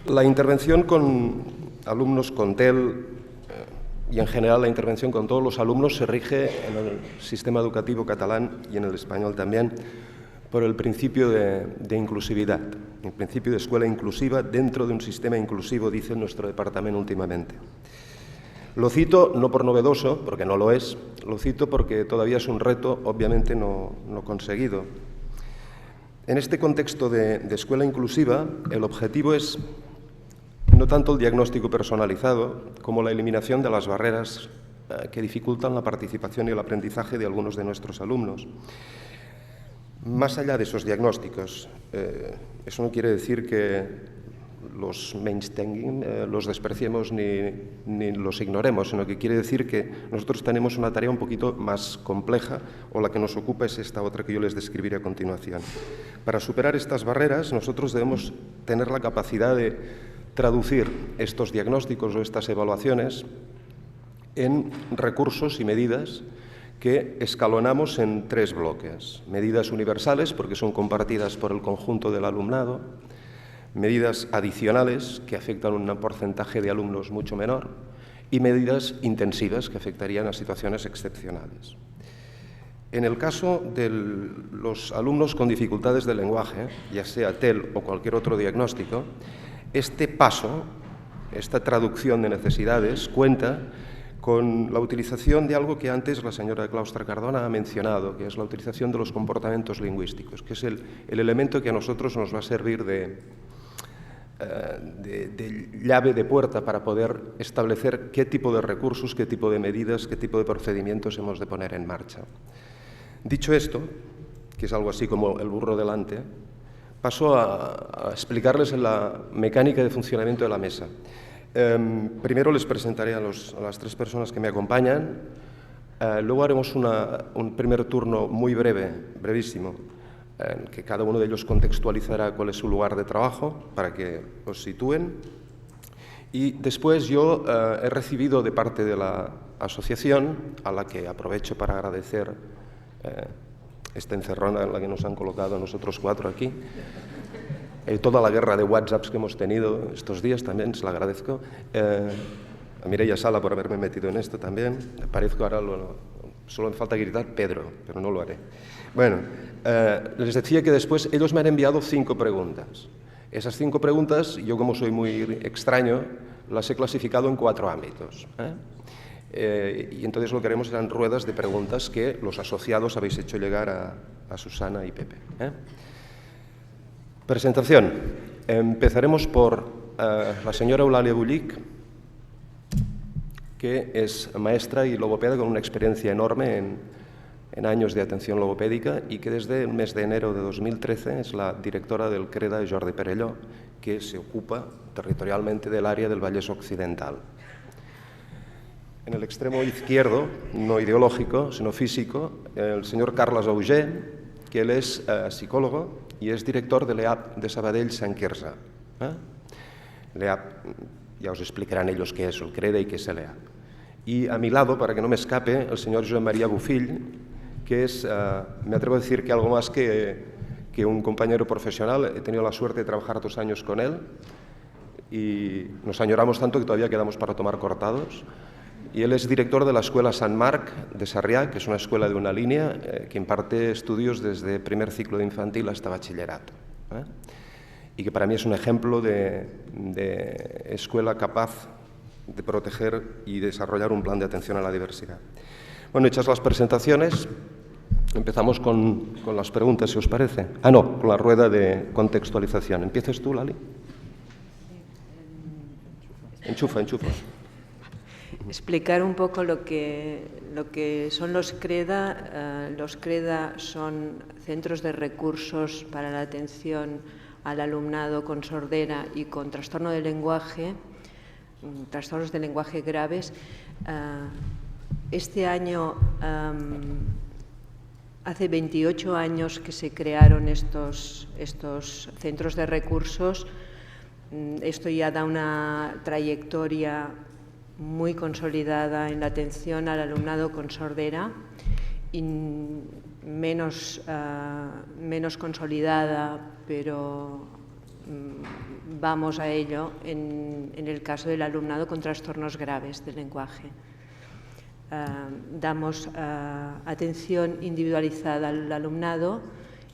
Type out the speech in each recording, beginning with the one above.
La intervención con alumnos con TEL y en general la intervención con todos los alumnos se rige en el sistema educativo catalán y en el español también por el principio de inclusividad, el principio de escuela inclusiva dentro de un sistema inclusivo, dice nuestro departamento últimamente. Lo cito no por novedoso, porque no lo es, lo cito porque todavía es un reto obviamente no conseguido. En este contexto de escuela inclusiva, el objetivo es no tanto el diagnóstico personalizado como la eliminación de las barreras que dificultan la participación y el aprendizaje de algunos de nuestros alumnos. Más allá de esos diagnósticos, eso no quiere decir que los mainstream los despreciemos ni los ignoremos, sino que quiere decir que nosotros tenemos una tarea un poquito más compleja, o la que nos ocupa es esta otra que yo les describiré a continuación. Para superar estas barreras, nosotros debemos tener la capacidad de traducir estos diagnósticos o estas evaluaciones en recursos y medidas que escalonamos en 3 bloques. Medidas universales, porque son compartidas por el conjunto del alumnado; medidas adicionales, que afectan a un porcentaje de alumnos mucho menor; y medidas intensivas, que afectarían a situaciones excepcionales. En el caso de los alumnos con dificultades de lenguaje, ya sea TEL o cualquier otro diagnóstico, este paso, esta traducción de necesidades, cuenta con la utilización de algo que antes la señora Claustra Cardona ha mencionado, que es la utilización de los comportamientos lingüísticos, que es el elemento que a nosotros nos va a servir de llave de puerta para poder establecer qué tipo de recursos, qué tipo de medidas, qué tipo de procedimientos hemos de poner en marcha. Dicho esto, que es algo así como el burro delante, paso a explicarles la mecánica de funcionamiento de la mesa. Primero les presentaré a las 3 personas que me acompañan, luego haremos un primer turno muy breve, brevísimo, en que cada uno de ellos contextualizará cuál es su lugar de trabajo para que os sitúen. Y después yo he recibido de parte de la asociación, a la que aprovecho para agradecer esta encerrona en la que nos han colocado a nosotros 4 aquí, toda la guerra de WhatsApps que hemos tenido estos días también, se la agradezco. A Mireia Sala por haberme metido en esto también. Parezco ahora, solo me falta gritar Pedro, pero no lo haré. Bueno, les decía que después ellos me han enviado 5 preguntas. Esas 5 preguntas, yo como soy muy extraño, las he clasificado en 4 ámbitos. Y entonces lo que haremos serán ruedas de preguntas que los asociados habéis hecho llegar a Susana y Pepe. Presentación. Empezaremos por la señora Eulàlia Bullich, que es maestra y logopeda con una experiencia enorme en años de atención logopédica y que desde el mes de enero de 2013 es la directora del CREDA de Jordi Perelló, que se ocupa territorialmente del área del Vallès Occidental. En el extremo izquierdo, no ideológico, sino físico, el señor Carles Auger, que él es psicólogo y es director de l'EAP de Sabadell Sant Quirze. L'EAP, ya os explicarán ellos qué es el CREDA y qué es el EAP. Y a mi lado, para que no me escape, el señor Josep María Bufill, que es, me atrevo a decir que algo más que un compañero profesional. He tenido la suerte de trabajar 2 años con él y nos añoramos tanto que todavía quedamos para tomar cortados. Y él es director de la Escuela Sant Marc de Sarrià, que es una escuela de una línea que imparte estudios desde primer ciclo de infantil hasta bachillerato. Y que para mí es un ejemplo de escuela capaz de proteger y desarrollar un plan de atención a la diversidad. Bueno, hechas las presentaciones, empezamos con las preguntas, si os parece. No, con la rueda de contextualización. ¿Empiezas tú, Lali? Enchufa. Explicar un poco lo que son los CREDA. Los CREDA son centros de recursos para la atención al alumnado con sordera y con trastorno de lenguaje, trastornos de lenguaje graves. Este año, hace 28 años que se crearon estos centros de recursos. Esto ya da una trayectoria muy consolidada en la atención al alumnado con sordera y menos consolidada, pero vamos a ello en el caso del alumnado con trastornos graves del lenguaje. Damos atención individualizada al alumnado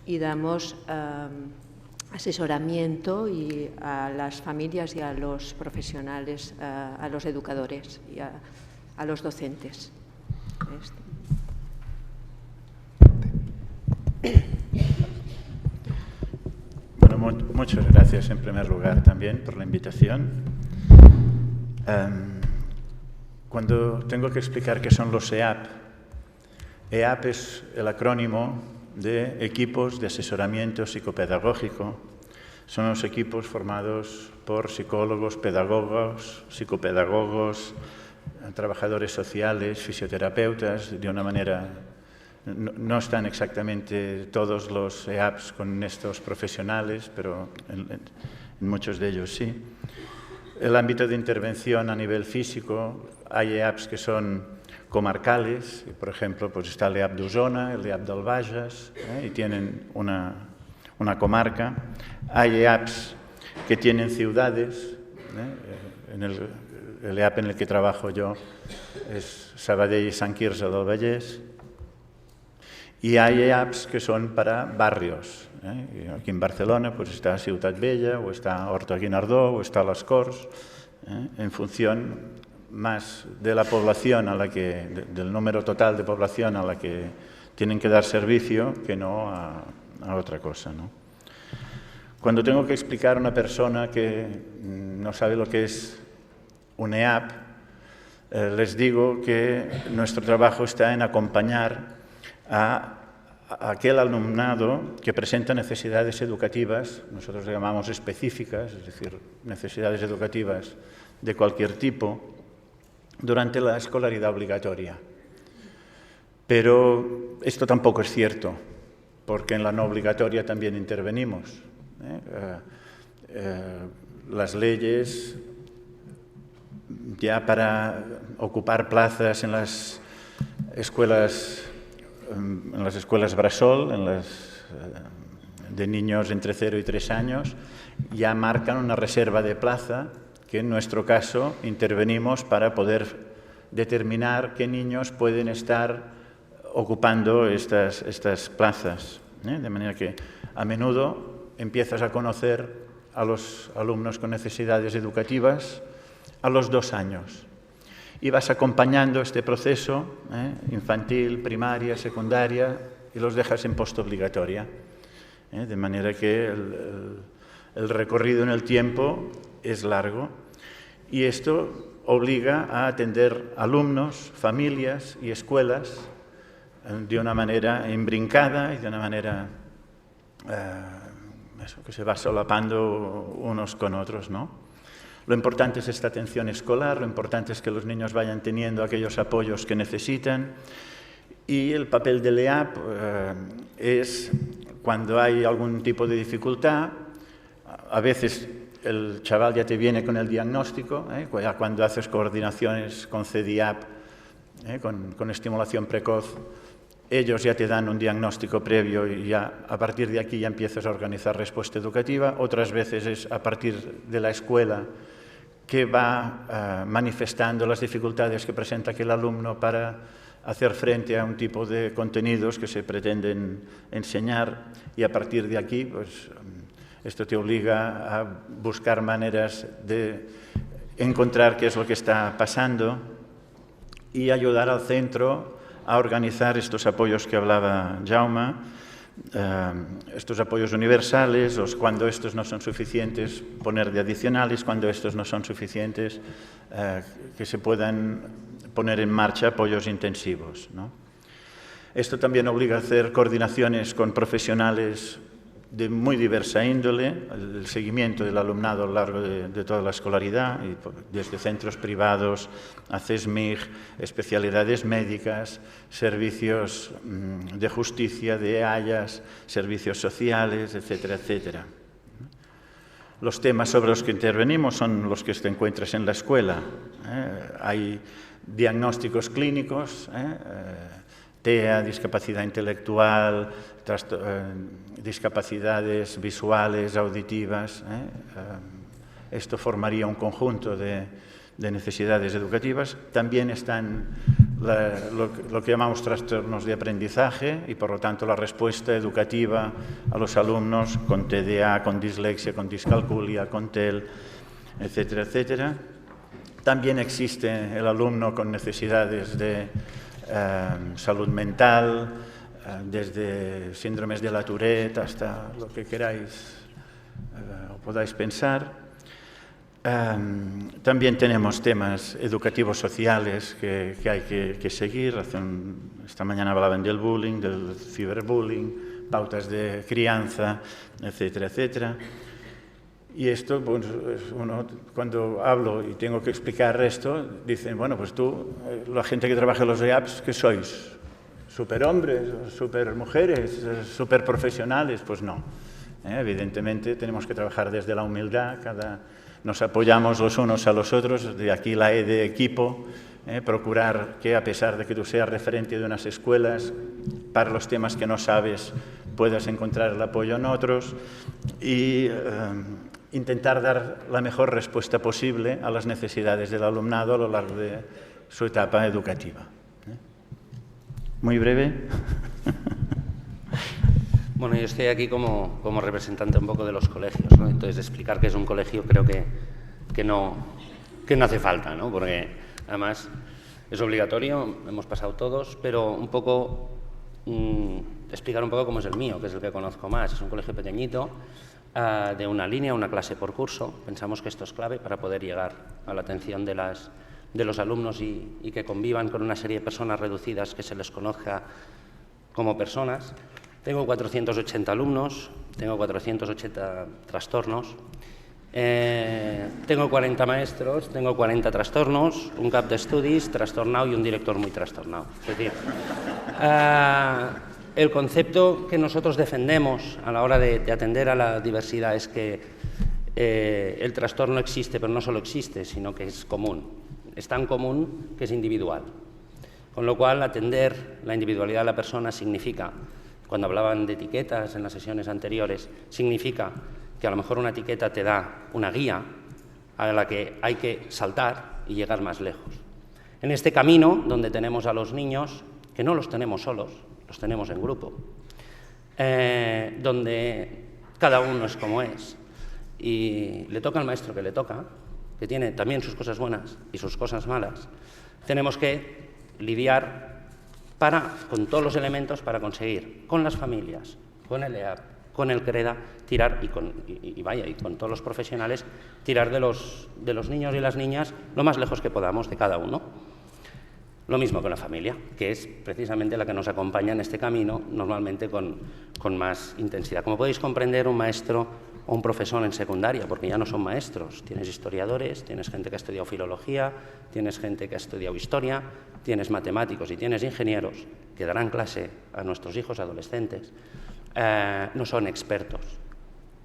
y damos asesoramiento a las familias y a los profesionales, a los educadores y a los docentes. Bueno, muchas gracias en primer lugar también por la invitación. Cuando tengo que explicar qué son los EAP, EAP es el acrónimo de Equipos de Asesoramiento Psicopedagógico. Son los equipos formados por psicólogos, pedagogos, psicopedagogos, trabajadores sociales, fisioterapeutas, de una manera... No están exactamente todos los EAPs con estos profesionales, pero en muchos de ellos sí. El ámbito de intervención a nivel físico, hay EAPs que son comarcales, por ejemplo, pues está el EAP de Osona, el EAP del Bages, y tienen una comarca. Hay EAPs que tienen ciudades, en el EAP en el que trabajo yo es Sabadell y Sant Quirze del Vallès. Y hay EAPs que son para barrios. Aquí en Barcelona pues está Ciutat Vella, o está Horta Guinardó, o está Las Corts, en función más de la población del número total de población a la que tienen que dar servicio que no a otra cosa, ¿no? Cuando tengo que explicar a una persona que no sabe lo que es un EAP, les digo que nuestro trabajo está en acompañar a aquel alumnado que presenta necesidades educativas, nosotros le llamamos específicas, es decir, necesidades educativas de cualquier tipo, durante la escolaridad obligatoria. Pero esto tampoco es cierto, porque en la no obligatoria también intervenimos. Las leyes, ya para ocupar plazas en las escuelas Bressol, de niños entre 0 y 3 años, ya marcan una reserva de plaza que en nuestro caso intervenimos para poder determinar qué niños pueden estar ocupando estas plazas. De manera que a menudo empiezas a conocer a los alumnos con necesidades educativas a los 2 años. Y vas acompañando este proceso, infantil, primaria, secundaria, y los dejas en postobligatoria. De manera que el recorrido en el tiempo es largo. Y esto obliga a atender alumnos, familias y escuelas de una manera imbrincada y de una manera que se va solapando unos con otros, ¿no? Lo importante es esta atención escolar, lo importante es que los niños vayan teniendo aquellos apoyos que necesitan, y el papel del EAP es cuando hay algún tipo de dificultad. A veces el chaval ya te viene con el diagnóstico, ya cuando haces coordinaciones con CEDIAP, con estimulación precoz, ellos ya te dan un diagnóstico previo y ya a partir de aquí ya empiezas a organizar respuesta educativa. Otras veces es a partir de la escuela que va manifestando las dificultades que presenta aquel alumno para hacer frente a un tipo de contenidos que se pretenden enseñar, y a partir de aquí pues, esto te obliga a buscar maneras de encontrar qué es lo que está pasando y ayudar al centro a organizar estos apoyos que hablaba Jaume, estos apoyos universales, o cuando estos no son suficientes, poner de adicionales, cuando estos no son suficientes, que se puedan poner en marcha apoyos intensivos, ¿no? Esto también obliga a hacer coordinaciones con profesionales de muy diversa índole, el seguimiento del alumnado a lo largo de toda la escolaridad, y desde centros privados a CESMIG, especialidades médicas, servicios de justicia, de EAIAS, servicios sociales, etcétera, etcétera. Los temas sobre los que intervenimos son los que te encuentras en la escuela. Hay diagnósticos clínicos, TEA, discapacidad intelectual, discapacidades visuales, auditivas. Esto formaría un conjunto de necesidades educativas. También están lo que llamamos trastornos de aprendizaje y, por lo tanto, la respuesta educativa a los alumnos con TDA, con dislexia, con discalculia, con TEL, etcétera, etcétera. También existe el alumno con necesidades de salud mental, desde síndromes de la Tourette hasta lo que queráis o podáis pensar. También tenemos temas educativos sociales que hay que seguir. Esta mañana hablaban del bullying, del ciberbullying, pautas de crianza, etcétera, etcétera. Y esto, pues, uno, cuando hablo y tengo que explicar esto, dicen, bueno, pues tú, la gente que trabaja en los EAPs, ¿qué sois? ¿Superhombres, supermujeres, superprofesionales? Pues no. Evidentemente tenemos que trabajar desde la humildad, nos apoyamos los unos a los otros, de aquí la E de equipo, procurar que, a pesar de que tú seas referente de unas escuelas, para los temas que no sabes puedas encontrar el apoyo en otros y intentar dar la mejor respuesta posible a las necesidades del alumnado a lo largo de su etapa educativa. Muy breve. Bueno, yo estoy aquí como representante un poco de los colegios, ¿no? Entonces, explicar qué es un colegio creo que no hace falta, ¿no? Porque además es obligatorio, hemos pasado todos, pero un poco explicar un poco cómo es el mío, que es el que conozco más. Es un colegio pequeñito, de una línea, una clase por curso. Pensamos que esto es clave para poder llegar a la atención de los alumnos y que convivan con una serie de personas reducidas, que se les conozca como personas. Tengo 480 alumnos, tengo 480 trastornos, tengo 40 maestros, tengo 40 trastornos, un cap d'estudis trastornado y un director muy trastornado. Es decir, el concepto que nosotros defendemos a la hora de atender a la diversidad es que el trastorno existe, pero no solo existe, sino que es común. Es tan común que es individual. Con lo cual, atender la individualidad de la persona significa, cuando hablaban de etiquetas en las sesiones anteriores, significa que a lo mejor una etiqueta te da una guía a la que hay que saltar y llegar más lejos. En este camino, donde tenemos a los niños, que no los tenemos solos, los tenemos en grupo, donde cada uno es como es y le toca al maestro que le toca, que tiene también sus cosas buenas y sus cosas malas, tenemos que lidiar con todos los elementos para conseguir, con las familias, con el EAP, con el CREDA, tirar y con todos los profesionales, tirar de los niños y las niñas lo más lejos que podamos de cada uno. Lo mismo con la familia, que es precisamente la que nos acompaña en este camino, normalmente con más intensidad. Como podéis comprender, un maestro o un profesor en secundaria, porque ya no son maestros, tienes historiadores, tienes gente que ha estudiado filología, tienes gente que ha estudiado historia, tienes matemáticos y tienes ingenieros que darán clase a nuestros hijos adolescentes, no son expertos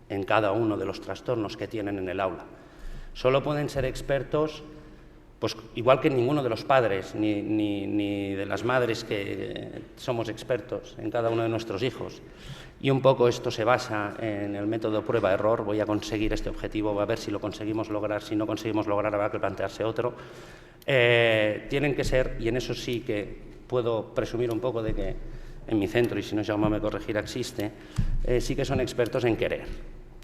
en cada uno de los trastornos que tienen en el aula. Solo pueden ser expertos, pues igual que ninguno de los padres ni de las madres que somos expertos en cada uno de nuestros hijos. Y un poco esto se basa en el método prueba-error. Voy a conseguir este objetivo, a ver si lo conseguimos lograr. Si no conseguimos lograr, habrá que plantearse otro. Tienen que ser, y en eso sí que puedo presumir un poco de que en mi centro, y si no Jaume me corregirá, existe, sí que son expertos en querer.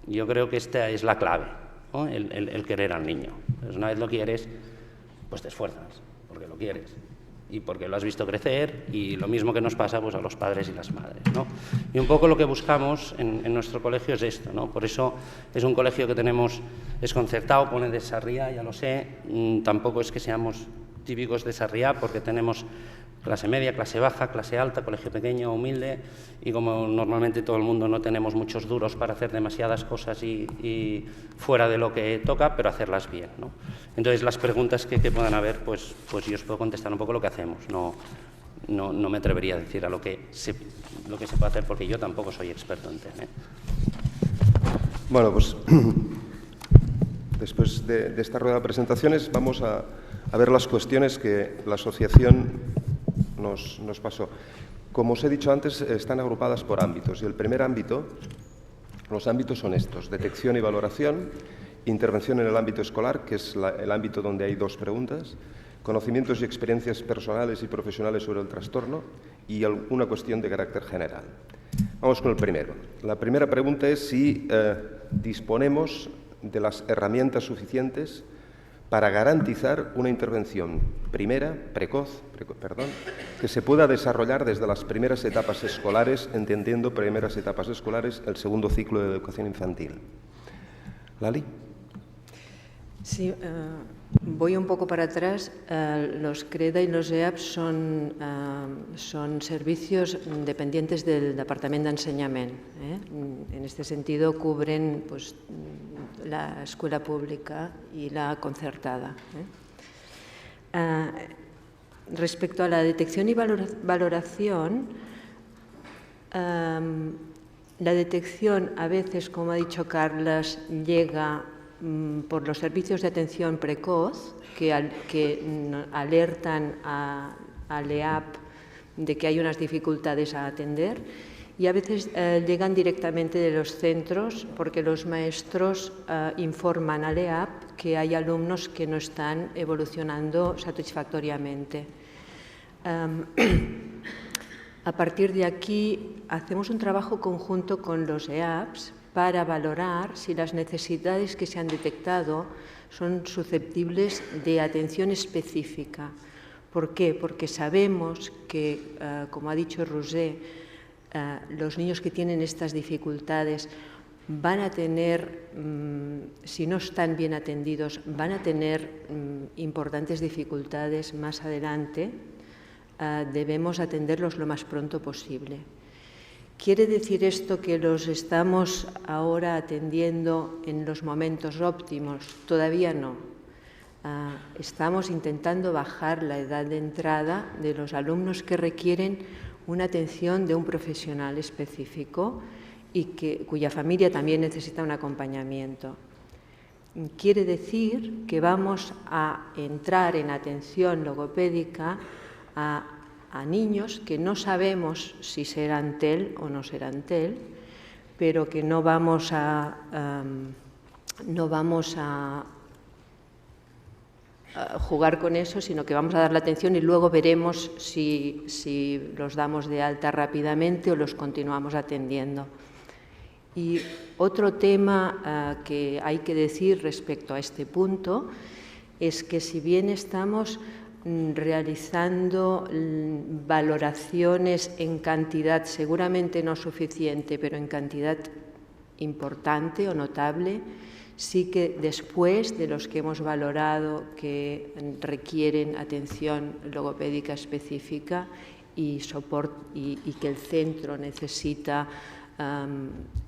Yo creo que esta es la clave, ¿no? El querer al niño. Pues una vez lo quieres, pues te esfuerzas, porque lo quieres y porque lo has visto crecer, y lo mismo que nos pasa pues a los padres y las madres, ¿no? Y un poco lo que buscamos en nuestro colegio es esto, ¿no? Por eso es un colegio que tenemos, es concertado, pone de Sarriá, ya lo sé, tampoco es que seamos típicos de Sarriá, porque tenemos clase media, clase baja, clase alta, colegio pequeño, humilde, y como normalmente todo el mundo no tenemos muchos duros para hacer demasiadas cosas y fuera de lo que toca, pero hacerlas bien, ¿no? Entonces, las preguntas que puedan haber, pues yo os puedo contestar un poco lo que hacemos. No me atrevería a decir lo que se puede hacer, porque yo tampoco soy experto en TEN, ¿eh? Bueno, pues después de esta rueda de presentaciones vamos a ver las cuestiones que la asociación nos pasó. Como os he dicho antes, están agrupadas por ámbitos. Y el primer ámbito, los ámbitos son estos: detección y valoración, intervención en el ámbito escolar, que es el ámbito donde hay 2 preguntas, conocimientos y experiencias personales y profesionales sobre el trastorno y alguna cuestión de carácter general. Vamos con el primero. La primera pregunta es si disponemos de las herramientas suficientes para garantizar una intervención precoz, que se pueda desarrollar desde las primeras etapas escolares, entendiendo primeras etapas escolares el segundo ciclo de educación infantil. Lali. Sí, voy un poco para atrás. Los CREDA y los EAP son servicios dependientes del Departament d'Ensenyament. En este sentido, cubren pues, la escuela pública y la concertada. Respecto a la detección y valoración, la detección a veces, como ha dicho Carles, llega por los servicios de atención precoz que alertan al EAP de que hay unas dificultades a atender, y a veces llegan directamente de los centros porque los maestros informan al EAP que hay alumnos que no están evolucionando satisfactoriamente. A partir de aquí hacemos un trabajo conjunto con los EAPs para valorar si las necesidades que se han detectado son susceptibles de atención específica. ¿Por qué? Porque sabemos que, como ha dicho Roser, los niños que tienen estas dificultades van a tener, si no están bien atendidos, van a tener importantes dificultades más adelante. Debemos atenderlos lo más pronto posible. ¿Quiere decir esto que los estamos ahora atendiendo en los momentos óptimos? Todavía no. Estamos intentando bajar la edad de entrada de los alumnos que requieren una atención de un profesional específico y cuya familia también necesita un acompañamiento. Quiere decir que vamos a entrar en atención logopédica a niños que no sabemos si serán TEL o no serán TEL, pero que no vamos a jugar con eso, sino que vamos a dar la atención y luego veremos si los damos de alta rápidamente o los continuamos atendiendo. Y otro tema que hay que decir respecto a este punto es que si bien estamos realizando valoraciones en cantidad seguramente no suficiente, pero en cantidad importante o notable, sí que después de los que hemos valorado que requieren atención logopédica específica y que el centro necesita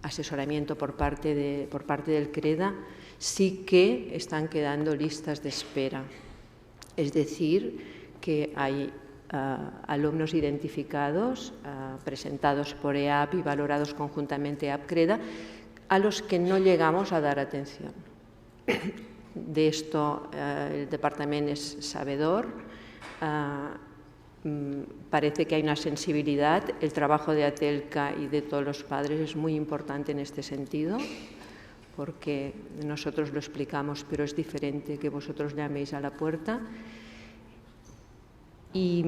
asesoramiento por parte del CREDA, sí que están quedando listas de espera. Es decir, que hay alumnos identificados, presentados por EAP y valorados conjuntamente EAP-CREDA, a los que no llegamos a dar atención. De esto el departamento es sabedor. Parece que hay una sensibilidad. El trabajo de ATELCA y de todos los padres es muy importante en este sentido, porque nosotros lo explicamos, pero es diferente que vosotros llaméis a la puerta. Y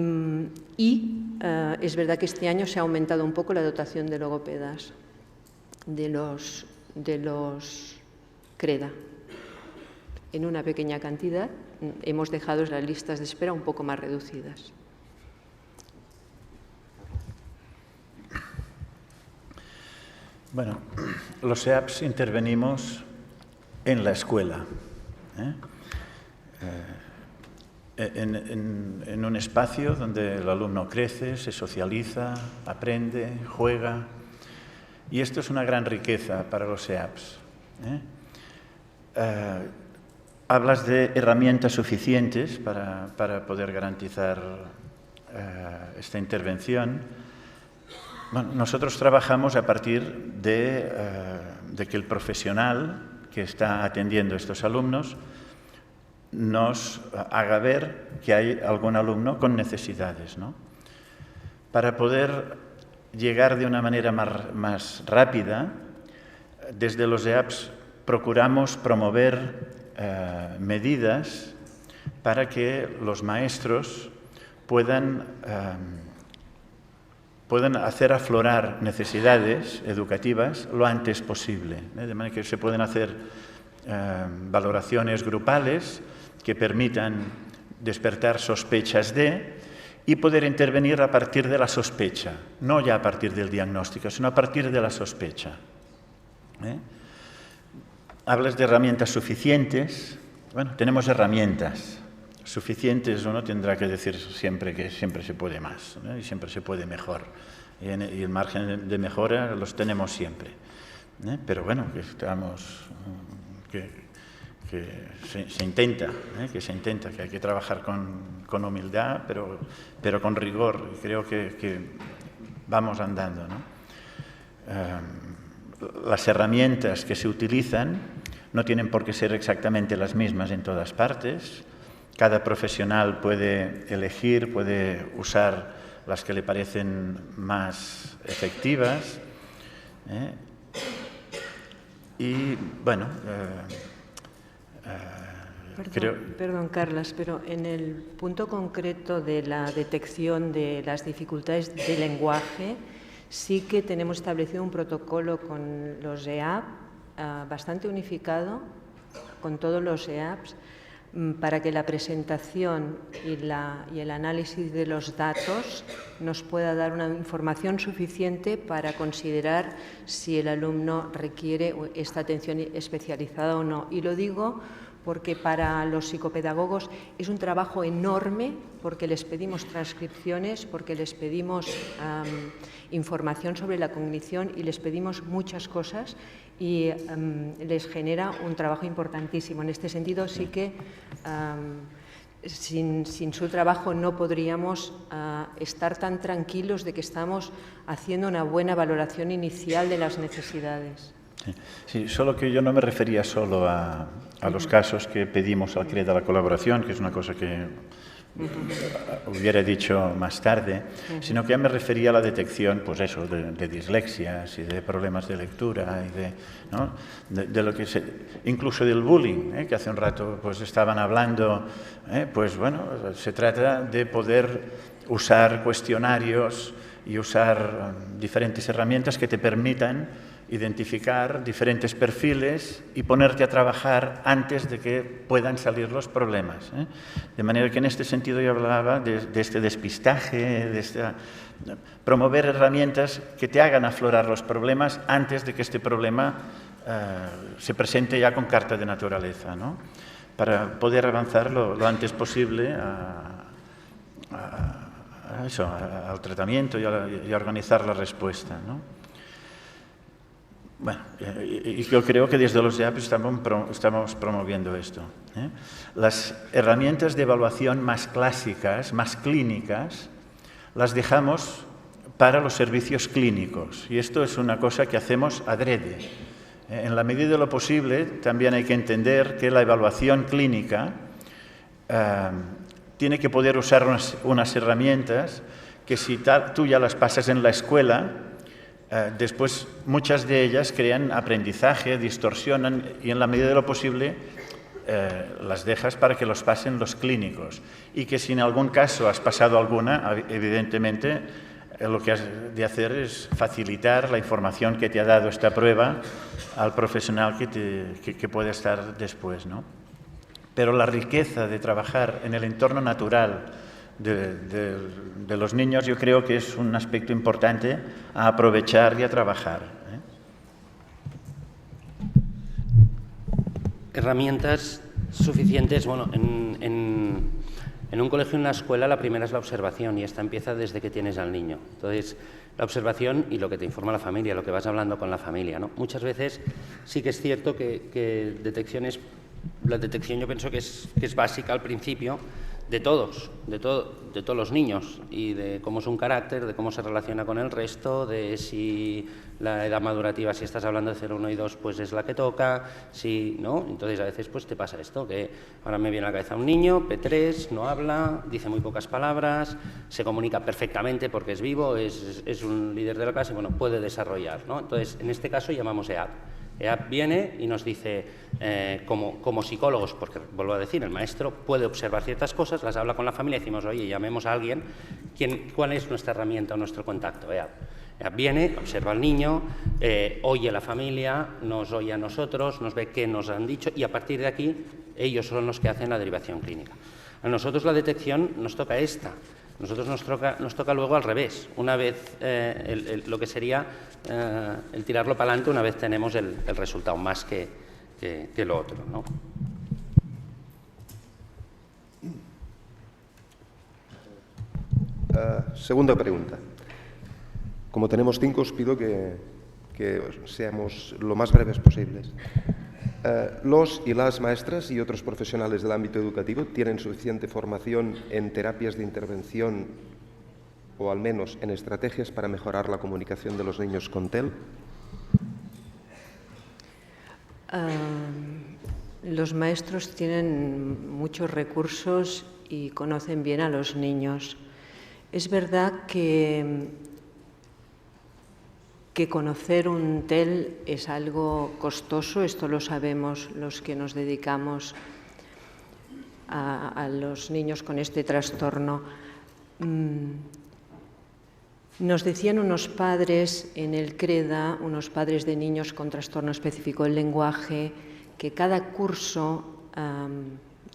es verdad que este año se ha aumentado un poco la dotación de logopedas de los CREDA. En una pequeña cantidad hemos dejado las listas de espera un poco más reducidas. Bueno, los EAPs intervenimos en la escuela, en un espacio donde el alumno crece, se socializa, aprende, juega, y esto es una gran riqueza para los EAPs. Hablas de herramientas suficientes para poder garantizar esta intervención. Bueno, nosotros trabajamos a partir de que el profesional que está atendiendo a estos alumnos nos haga ver que hay algún alumno con necesidades, ¿no? Para poder llegar de una manera más rápida, desde los EAPS procuramos promover medidas para que los maestros puedan hacer aflorar necesidades educativas lo antes posible, de manera que se pueden hacer valoraciones grupales que permitan despertar sospechas y poder intervenir a partir de la sospecha, no ya a partir del diagnóstico, sino a partir de la sospecha. Hablas de herramientas suficientes. Bueno, tenemos herramientas suficientes. Uno tendrá que decir siempre que siempre se puede más, y siempre se puede mejor. Y el margen de mejora los tenemos siempre. Pero bueno, que se intenta, que hay que trabajar con humildad, pero con rigor. Y creo que vamos andando, ¿no? Las herramientas que se utilizan no tienen por qué ser exactamente las mismas en todas partes. Cada profesional puede elegir, puede usar las que le parecen más efectivas. Y bueno, Perdón, Carlas, pero en el punto concreto de la detección de las dificultades de lenguaje, sí que tenemos establecido un protocolo con los EAP bastante unificado, con todos los EAPs, para que la presentación y el análisis de los datos nos pueda dar una información suficiente para considerar si el alumno requiere esta atención especializada o no. Y lo digo porque para los psicopedagogos es un trabajo enorme, porque les pedimos transcripciones, porque les pedimos información sobre la cognición y les pedimos muchas cosas y les genera un trabajo importantísimo. En este sentido, sí que sin su trabajo no podríamos estar tan tranquilos de que estamos haciendo una buena valoración inicial de las necesidades. Sí, solo que yo no me refería solo a los casos que pedimos al CREDA la colaboración, que es una cosa que hubiera dicho más tarde, sino que ya me refería a la detección, pues eso, de dislexias y de problemas de lectura y ¿no? de lo que incluso del bullying, que hace un rato pues estaban hablando, pues bueno, se trata de poder usar cuestionarios y usar diferentes herramientas que te permitan identificar diferentes perfiles y ponerte a trabajar antes de que puedan salir los problemas. De manera que en este sentido yo hablaba de este despistaje, promover herramientas que te hagan aflorar los problemas antes de que este problema se presente ya con carta de naturaleza, ¿no? Para poder avanzar lo antes posible al tratamiento y a organizar la respuesta, ¿no? Bueno, y yo creo que desde los EAP estamos promoviendo esto. Las herramientas de evaluación más clásicas, más clínicas, las dejamos para los servicios clínicos. Y esto es una cosa que hacemos adrede. En la medida de lo posible, también hay que entender que la evaluación clínica tiene que poder usar unas herramientas que si tú ya las pasas en la escuela, después muchas de ellas crean aprendizaje, distorsionan y en la medida de lo posible las dejas para que los pasen los clínicos. Y que si en algún caso has pasado alguna, evidentemente lo que has de hacer es facilitar la información que te ha dado esta prueba al profesional que puede estar después, ¿no? Pero la riqueza de trabajar en el entorno natural de los niños yo creo que es un aspecto importante a aprovechar y a trabajar. Herramientas suficientes. Bueno, en un colegio, en una escuela, la primera es la observación y esta empieza desde que tienes al niño. Entonces, la observación y lo que te informa la familia, lo que vas hablando con la familia, ¿no? Muchas veces sí que es cierto que la detección yo pienso que es básica al principio. de todos los niños y de cómo es un carácter, de cómo se relaciona con el resto, de si la edad madurativa, si estás hablando de 0, 1 y 2, pues es la que toca, si no, entonces a veces pues te pasa esto, que ahora me viene a la cabeza un niño, P3, no habla, dice muy pocas palabras, se comunica perfectamente porque es vivo, es un líder de la clase, bueno, puede desarrollar, ¿no? Entonces, en este caso llamamos EAP. EAP viene y nos dice, como psicólogos, porque vuelvo a decir, el maestro puede observar ciertas cosas, las habla con la familia y decimos, oye, llamemos a alguien, ¿cuál es nuestra herramienta o nuestro contacto? EAP. EAP viene, observa al niño, oye a la familia, nos oye a nosotros, nos ve qué nos han dicho y a partir de aquí ellos son los que hacen la derivación clínica. A nosotros la detección nos toca esta. Nosotros nos toca luego al revés. Una vez lo que sería el tirarlo para adelante, una vez tenemos el resultado más que lo otro, ¿no? Segunda pregunta. Como tenemos 5, os pido que seamos lo más breves posibles. ¿Los y las maestras y otros profesionales del ámbito educativo tienen suficiente formación en terapias de intervención o al menos en estrategias para mejorar la comunicación de los niños con TEL? Los maestros tienen muchos recursos y conocen bien a los niños. Es verdad que conocer un TEL es algo costoso, esto lo sabemos los que nos dedicamos a los niños con este trastorno. Nos decían unos padres en el CREDA, unos padres de niños con trastorno específico del lenguaje, que cada curso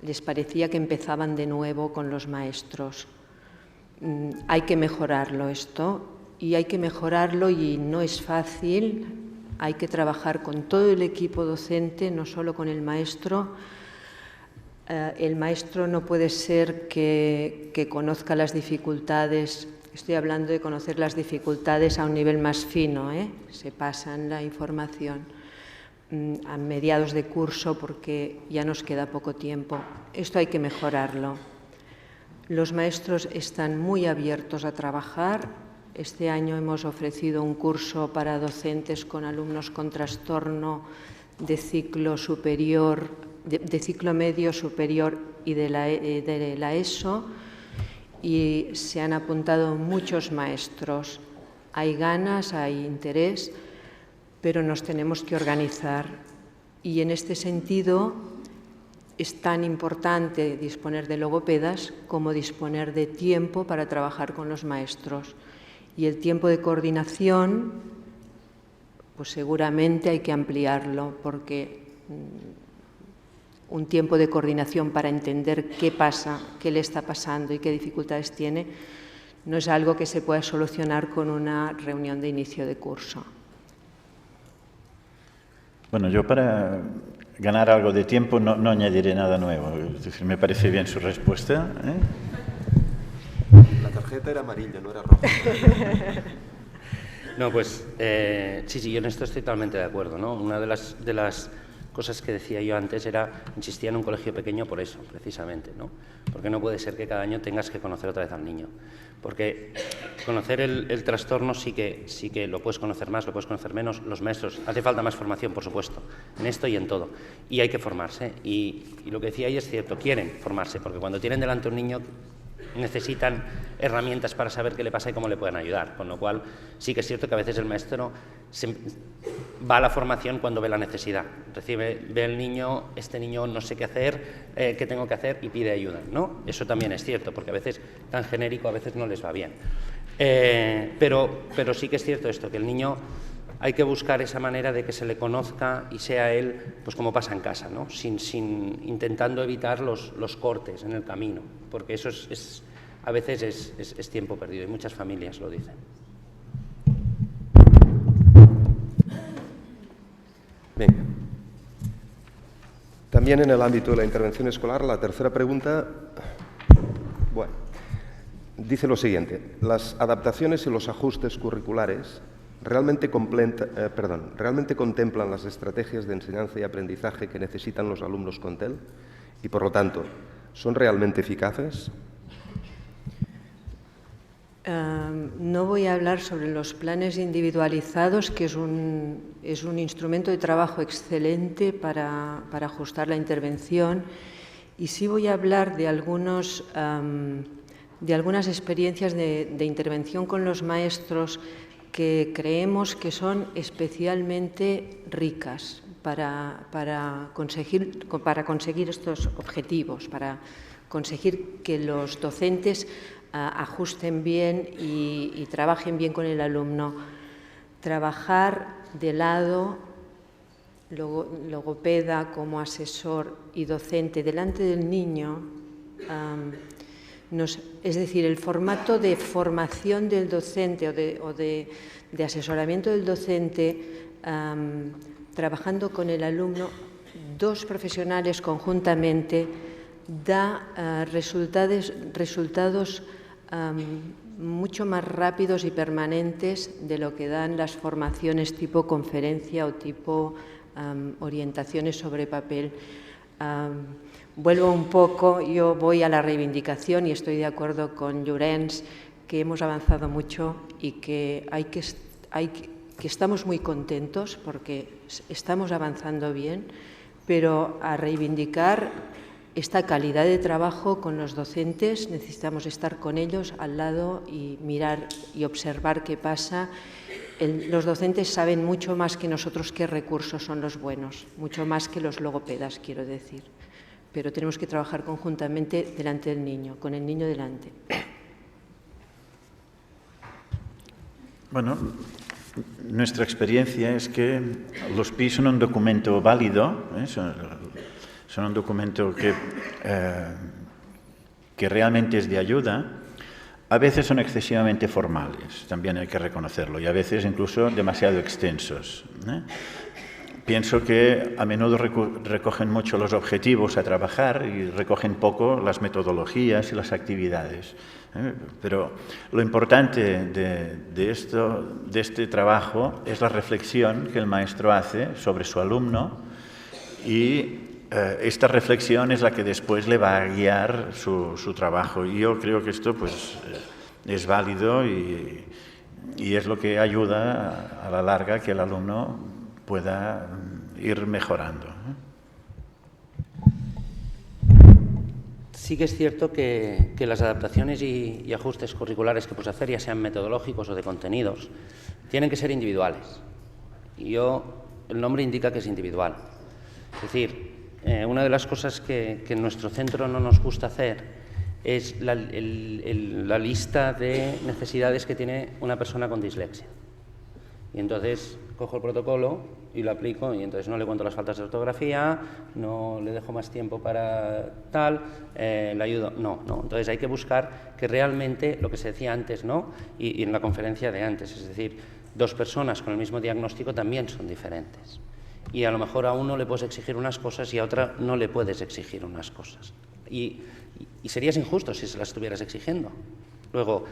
les parecía que empezaban de nuevo con los maestros. Hay que mejorarlo esto. Y hay que mejorarlo y no es fácil, hay que trabajar con todo el equipo docente, no solo con el maestro. El maestro no puede ser que conozca las dificultades, estoy hablando de conocer las dificultades a un nivel más fino, se pasan la información a mediados de curso porque ya nos queda poco tiempo. Esto hay que mejorarlo. Los maestros están muy abiertos a trabajar. Este año hemos ofrecido un curso para docentes con alumnos con trastorno de ciclo superior, de ciclo medio superior y de la ESO, y se han apuntado muchos maestros. Hay ganas, hay interés, pero nos tenemos que organizar. Y en este sentido es tan importante disponer de logopedas como disponer de tiempo para trabajar con los maestros. Y el tiempo de coordinación, pues seguramente hay que ampliarlo, porque un tiempo de coordinación para entender qué pasa, qué le está pasando y qué dificultades tiene, no es algo que se pueda solucionar con una reunión de inicio de curso. Bueno, yo para ganar algo de tiempo no añadiré nada nuevo. Es decir, me parece bien su respuesta, La tarjeta era amarilla, no era roja. No, pues sí, yo en esto estoy totalmente de acuerdo, ¿no? Una de las cosas que decía yo antes insistía en un colegio pequeño por eso, precisamente, ¿no? Porque no puede ser que cada año tengas que conocer otra vez al niño. Porque conocer el trastorno sí que lo puedes conocer más, lo puedes conocer menos. Los maestros, hace falta más formación, por supuesto, en esto y en todo. Y hay que formarse. Y lo que decía ahí es cierto, quieren formarse, porque cuando tienen delante un niño necesitan herramientas para saber qué le pasa y cómo le pueden ayudar, con lo cual sí que es cierto que a veces el maestro va a la formación cuando ve la necesidad, ve el niño, este niño no sé qué hacer, qué tengo que hacer y pide ayuda, ¿no? Eso también es cierto, porque a veces tan genérico a veces no les va bien, pero sí que es cierto esto, que el niño hay que buscar esa manera de que se le conozca y sea él, pues como pasa en casa, ¿no? Intentando evitar los cortes en el camino, porque eso a veces es tiempo perdido y muchas familias lo dicen. Venga. También en el ámbito de la intervención escolar, la tercera pregunta, bueno, dice lo siguiente: las adaptaciones y los ajustes curriculares ¿realmente contemplan las estrategias de enseñanza y aprendizaje que necesitan los alumnos con TEL? Y, por lo tanto, ¿son realmente eficaces? No voy a hablar sobre los planes individualizados, que es un instrumento de trabajo excelente para ajustar la intervención, y sí voy a hablar de algunas experiencias de intervención con los maestros que creemos que son especialmente ricas para conseguir estos objetivos, para conseguir que los docentes ajusten bien y trabajen bien con el alumno. Trabajar de lado, logopeda como asesor y docente delante del niño, es decir, el formato de formación del docente o de asesoramiento del docente, trabajando con el alumno, dos profesionales conjuntamente, da resultados mucho más rápidos y permanentes de lo que dan las formaciones tipo conferencia o tipo orientaciones sobre papel. Vuelvo un poco, yo voy a la reivindicación y estoy de acuerdo con Llorenç, que hemos avanzado mucho y que estamos muy contentos porque estamos avanzando bien, pero a reivindicar esta calidad de trabajo con los docentes necesitamos estar con ellos al lado y mirar y observar qué pasa. Los docentes saben mucho más que nosotros qué recursos son los buenos, mucho más que los logopedas, quiero decir. Pero tenemos que trabajar conjuntamente delante del niño, con el niño delante. Bueno, nuestra experiencia es que los PI son un documento válido, son un documento que realmente es de ayuda. A veces son excesivamente formales, también hay que reconocerlo, y a veces incluso demasiado extensos. Pienso que a menudo recogen mucho los objetivos a trabajar y recogen poco las metodologías y las actividades. Pero lo importante de este trabajo es la reflexión que el maestro hace sobre su alumno, y esta reflexión es la que después le va a guiar su trabajo. Y yo creo que esto pues, es válido y es lo que ayuda a la larga que el alumno pueda ir mejorando. Sí que es cierto que las adaptaciones y ajustes curriculares que puedes hacer, ya sean metodológicos o de contenidos, tienen que ser individuales. Y el nombre indica que es individual. Es decir, una de las cosas que en nuestro centro no nos gusta hacer es la lista de necesidades que tiene una persona con dislexia. Y entonces cojo el protocolo y lo aplico, y entonces no le cuento las faltas de ortografía, no le dejo más tiempo para tal, le ayudo. No. Entonces hay que buscar que realmente, lo que se decía antes, ¿no? Y en la conferencia de antes, es decir, dos personas con el mismo diagnóstico también son diferentes. Y a lo mejor a uno le puedes exigir unas cosas y a otra no le puedes exigir unas cosas. Y serías injusto si se las estuvieras exigiendo. Luego,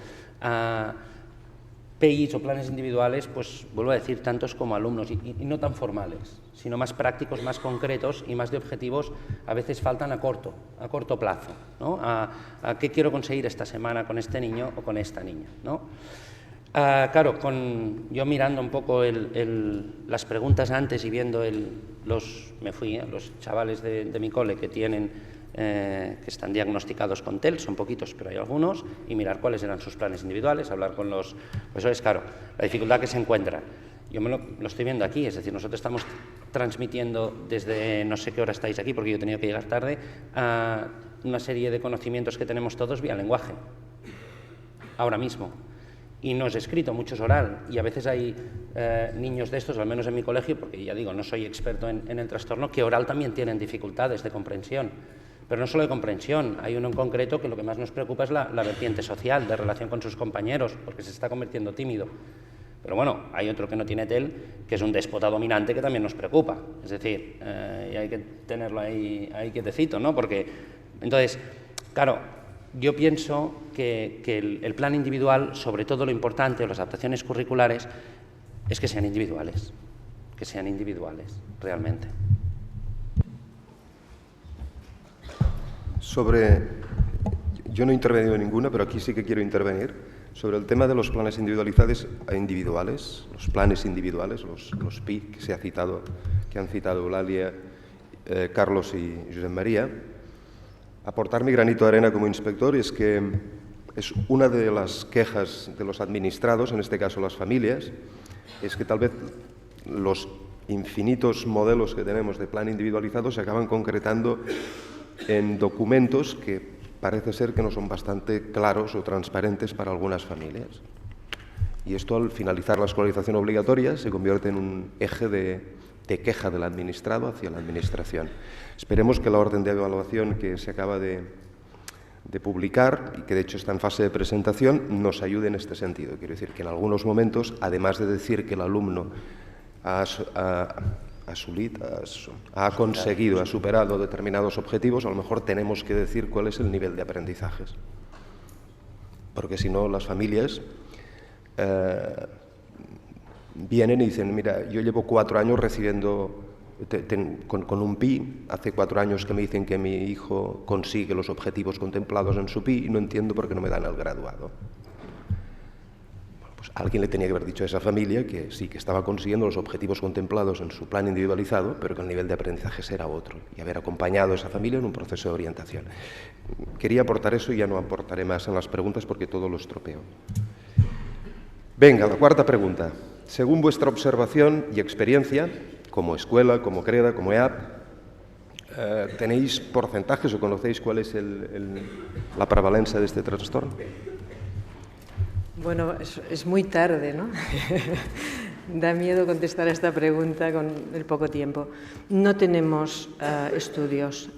PIs o planes individuales, pues vuelvo a decir, tantos como alumnos, y no tan formales, sino más prácticos, más concretos y más de objetivos, a veces faltan a corto plazo, ¿no? A qué quiero conseguir esta semana con este niño o con esta niña, ¿no? Claro, yo mirando un poco las preguntas antes y viendo los chavales de mi cole que están diagnosticados con TEL, son poquitos, pero hay algunos, y mirar cuáles eran sus planes individuales, hablar con los profesores. Claro, la dificultad que se encuentra, yo lo estoy viendo aquí, es decir, nosotros estamos transmitiendo desde no sé qué hora estáis aquí, porque yo he tenido que llegar tarde, a una serie de conocimientos que tenemos todos vía lenguaje, ahora mismo. Y no es escrito, mucho es oral, y a veces hay niños de estos, al menos en mi colegio, porque ya digo, no soy experto en el trastorno, que oral también tienen dificultades de comprensión. Pero no solo de comprensión, hay uno en concreto que lo que más nos preocupa es la vertiente social, de relación con sus compañeros, porque se está convirtiendo tímido. Pero bueno, hay otro que no tiene TEL, que es un déspota dominante, que también nos preocupa. Es decir, y hay que tenerlo ahí quietecito, ¿no? Porque, entonces, claro, yo pienso que el plan individual, sobre todo lo importante, o las adaptaciones curriculares, es que sean individuales, realmente. Yo no he intervenido en ninguna, pero aquí sí que quiero intervenir, sobre el tema de los planes individuales, los planes individuales, los PI que han citado Eulalia, Carlos y Josep María. Aportar mi granito de arena como inspector es que es una de las quejas de los administrados, en este caso las familias, es que tal vez los infinitos modelos que tenemos de plan individualizado se acaban concretando en documentos que parece ser que no son bastante claros o transparentes para algunas familias. Y esto, al finalizar la escolarización obligatoria, se convierte en un eje de queja del administrado hacia la administración. Esperemos que la orden de evaluación que se acaba de publicar, y que de hecho está en fase de presentación, nos ayude en este sentido. Quiero decir que en algunos momentos, además de decir que el alumno ha conseguido, ha superado determinados objetivos, a lo mejor tenemos que decir cuál es el nivel de aprendizajes. Porque si no, las familias vienen y dicen, mira, yo llevo 4 años recibiendo con un PI, hace 4 años que me dicen que mi hijo consigue los objetivos contemplados en su PI y no entiendo por qué no me dan el graduado. Pues alguien le tenía que haber dicho a esa familia que sí, que estaba consiguiendo los objetivos contemplados en su plan individualizado, pero que el nivel de aprendizaje era otro, y haber acompañado a esa familia en un proceso de orientación. Quería aportar eso y ya no aportaré más en las preguntas porque todo lo estropeo. Venga, la cuarta pregunta. Según vuestra observación y experiencia, como escuela, como CREDA, como EAP, ¿tenéis porcentajes o conocéis cuál es la prevalencia de este trastorno? Bueno, es muy tarde, ¿no? Da miedo contestar a esta pregunta con el poco tiempo. No tenemos estudios.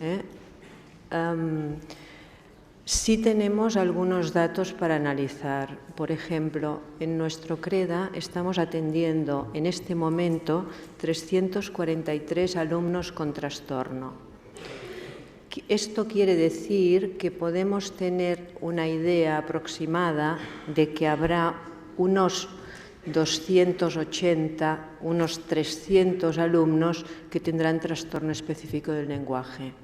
Sí tenemos algunos datos para analizar. Por ejemplo, en nuestro CREDA estamos atendiendo en este momento 343 alumnos con trastorno. Esto quiere decir que podemos tener una idea aproximada de que habrá unos 280, unos 300 alumnos que tendrán trastorno específico del lenguaje.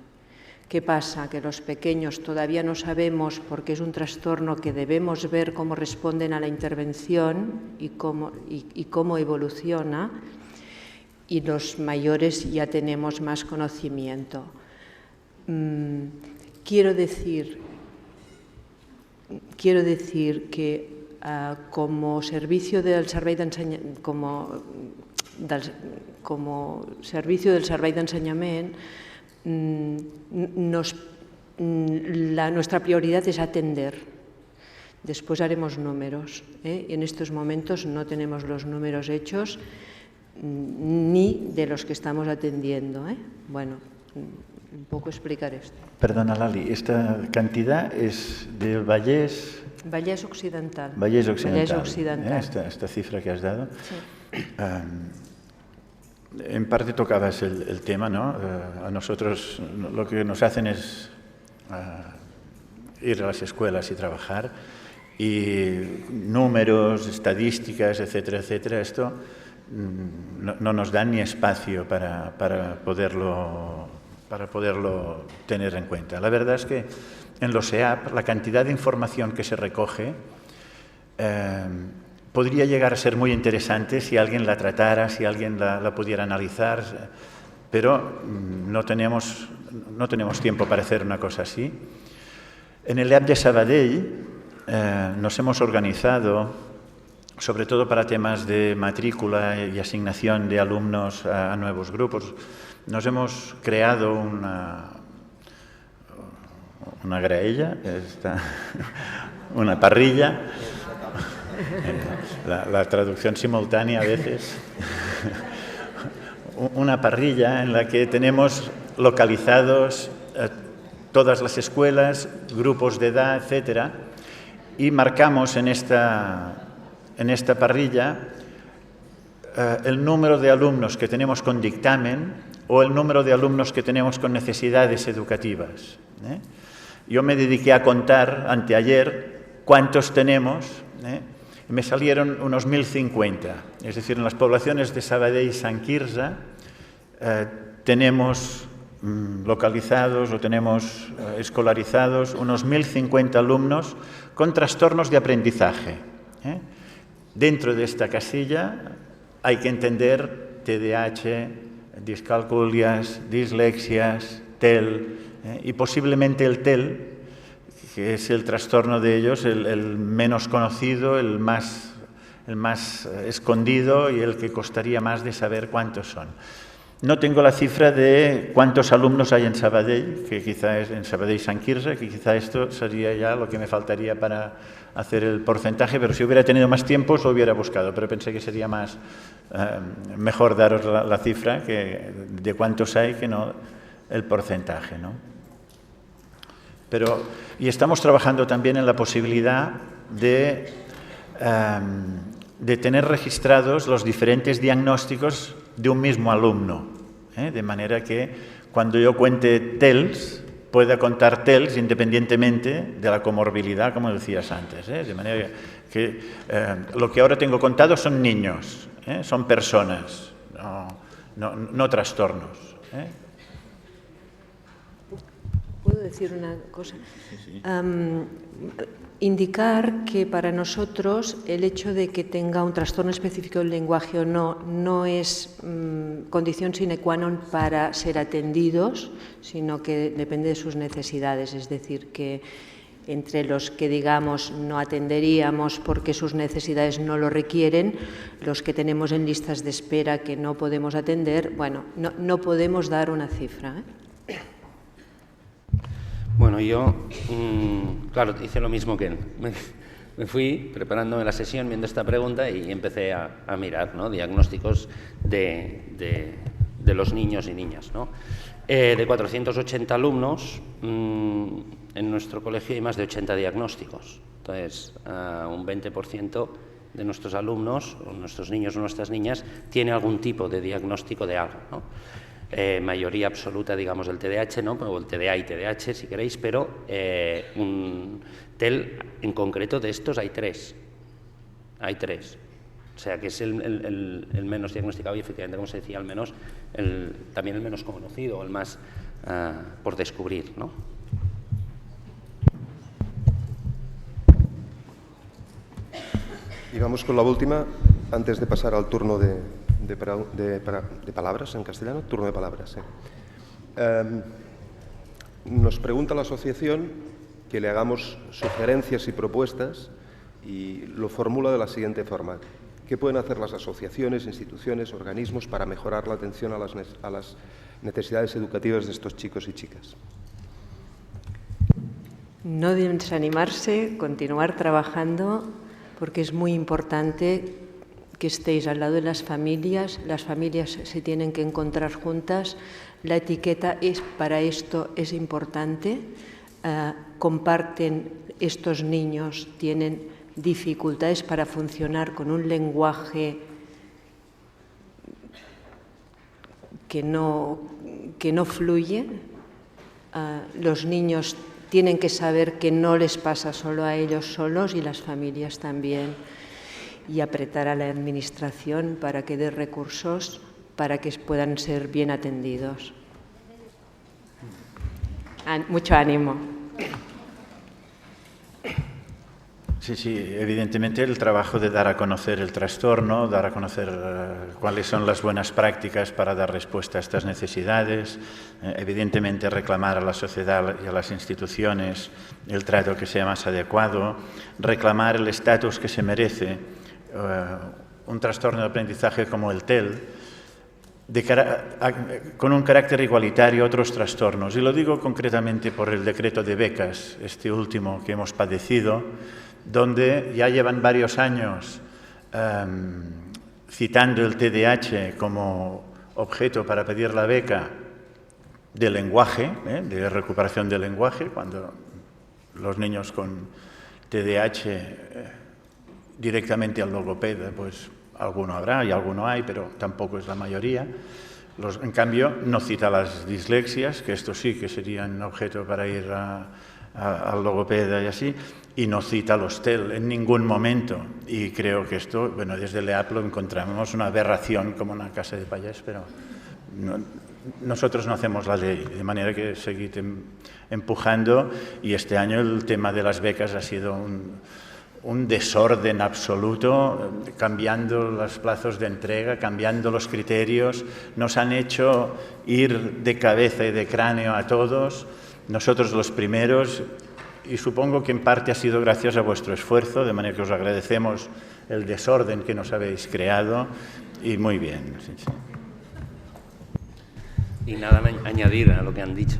¿Qué pasa? Que los pequeños todavía no sabemos, porque es un trastorno que debemos ver cómo responden a la intervención y cómo evoluciona, y los mayores ya tenemos más conocimiento. Quiero decir que como servicio del Servei d'Ensenyament, nuestra prioridad es atender. Después haremos números. En estos momentos no tenemos los números hechos ni de los que estamos atendiendo. Bueno, un poco explicar esto. Perdona, Lali, esta cantidad es del Vallès... Vallès Occidental. Vallès Occidental. Vallès Occidental. Esta cifra que has dado. Sí. En parte tocabas el tema, ¿no? A nosotros lo que nos hacen es ir a las escuelas y trabajar, y números, estadísticas, etcétera, etcétera, esto no nos dan ni espacio para poderlo tener en cuenta. La verdad es que en los EAP la cantidad de información que se recoge podría llegar a ser muy interesante si alguien la tratara, si alguien la pudiera analizar, pero no tenemos tiempo para hacer una cosa así. En el EAP de Sabadell nos hemos organizado, sobre todo para temas de matrícula y asignación de alumnos a nuevos grupos. Nos hemos creado una graella, una parrilla, la traducción simultánea a veces, una parrilla en la que tenemos localizados todas las escuelas, grupos de edad, etcétera, y marcamos en esta parrilla el número de alumnos que tenemos con dictamen o el número de alumnos que tenemos con necesidades educativas. Yo me dediqué a contar anteayer cuántos tenemos, y me salieron unos 1050. Es decir, en las poblaciones de Sabadell y Sant Quirze tenemos localizados o tenemos escolarizados unos 1.050 alumnos con trastornos de aprendizaje. Dentro de esta casilla hay que entender TDAH, discalculias, dislexias, TEL, y posiblemente el TEL, que es el trastorno de ellos, el menos conocido, el más escondido y el que costaría más de saber cuántos son. No tengo la cifra de cuántos alumnos hay en Sabadell, que quizá es en Sabadell Sant Quirze, que quizá esto sería ya lo que me faltaría para hacer el porcentaje, pero si hubiera tenido más tiempo os lo hubiera buscado, pero pensé que sería mejor daros la cifra de cuántos hay que no el porcentaje, ¿no? Y estamos trabajando también en la posibilidad de tener registrados los diferentes diagnósticos de un mismo alumno, de manera que cuando yo cuente TELS, pueda contar TELS independientemente de la comorbilidad, como decías antes. De manera que lo que ahora tengo contado son niños, son personas, no trastornos. ¿Puedo decir una cosa? Sí. Indicar que para nosotros el hecho de que tenga un trastorno específico del lenguaje o no es condición sine qua non para ser atendidos, sino que depende de sus necesidades. Es decir, que entre los que, digamos, no atenderíamos porque sus necesidades no lo requieren, los que tenemos en listas de espera que no podemos atender, bueno, no podemos dar una cifra, Bueno, yo, claro, hice lo mismo que él. Me fui preparándome la sesión viendo esta pregunta y empecé a mirar, ¿no?, diagnósticos de los niños y niñas, ¿no? De 480 alumnos, en nuestro colegio hay más de 80 diagnósticos. Entonces, un 20% de nuestros alumnos, o nuestros niños o nuestras niñas, tiene algún tipo de diagnóstico de algo, ¿no? Mayoría absoluta, digamos, del TDAH, ¿no?, o el TDA y TDAH, si queréis, pero un TEL en concreto de estos hay tres. Hay tres. O sea, que es el menos diagnosticado y, efectivamente, como se decía, también el menos conocido, el más por descubrir, ¿no? Y vamos con la última, antes de pasar al turno de palabras en castellano, turno de palabras. Nos pregunta la asociación que le hagamos sugerencias y propuestas y lo formula de la siguiente forma. ¿Qué pueden hacer las asociaciones, instituciones, organismos para mejorar la atención a las necesidades educativas de estos chicos y chicas? No desanimarse, continuar trabajando, porque es muy importante que estéis al lado de las familias se tienen que encontrar juntas, la etiqueta para esto es importante, comparten, estos niños tienen dificultades para funcionar con un lenguaje que no fluye, los niños tienen que saber que no les pasa solo a ellos solos y las familias también, y apretar a la administración para que dé recursos para que puedan ser bien atendidos. Mucho ánimo. Sí, evidentemente el trabajo de dar a conocer el trastorno, dar a conocer cuáles son las buenas prácticas para dar respuesta a estas necesidades, evidentemente reclamar a la sociedad y a las instituciones el trato que sea más adecuado, reclamar el estatus que se merece un trastorno de aprendizaje como el TEL, con un carácter igualitario a otros trastornos. Y lo digo concretamente por el decreto de becas, este último que hemos padecido, donde ya llevan varios años citando el TDAH como objeto para pedir la beca de lenguaje, de recuperación del lenguaje, cuando los niños con TDAH directamente al logopeda, pues alguno habrá y alguno hay, pero tampoco es la mayoría. En cambio, no cita las dislexias, que esto sí que serían objeto para ir al logopeda y así, y no cita los TEL en ningún momento. Y creo que esto, bueno, desde el EAP lo encontramos una aberración como una casa de payas, pero nosotros no hacemos la ley, de manera que seguid empujando, y este año el tema de las becas ha sido un desorden absoluto, cambiando los plazos de entrega, cambiando los criterios, nos han hecho ir de cabeza y de cráneo a todos, nosotros los primeros, y supongo que en parte ha sido gracias a vuestro esfuerzo, de manera que os agradecemos el desorden que nos habéis creado, y muy bien. Sí, sí. Y nada añadir a lo que han dicho.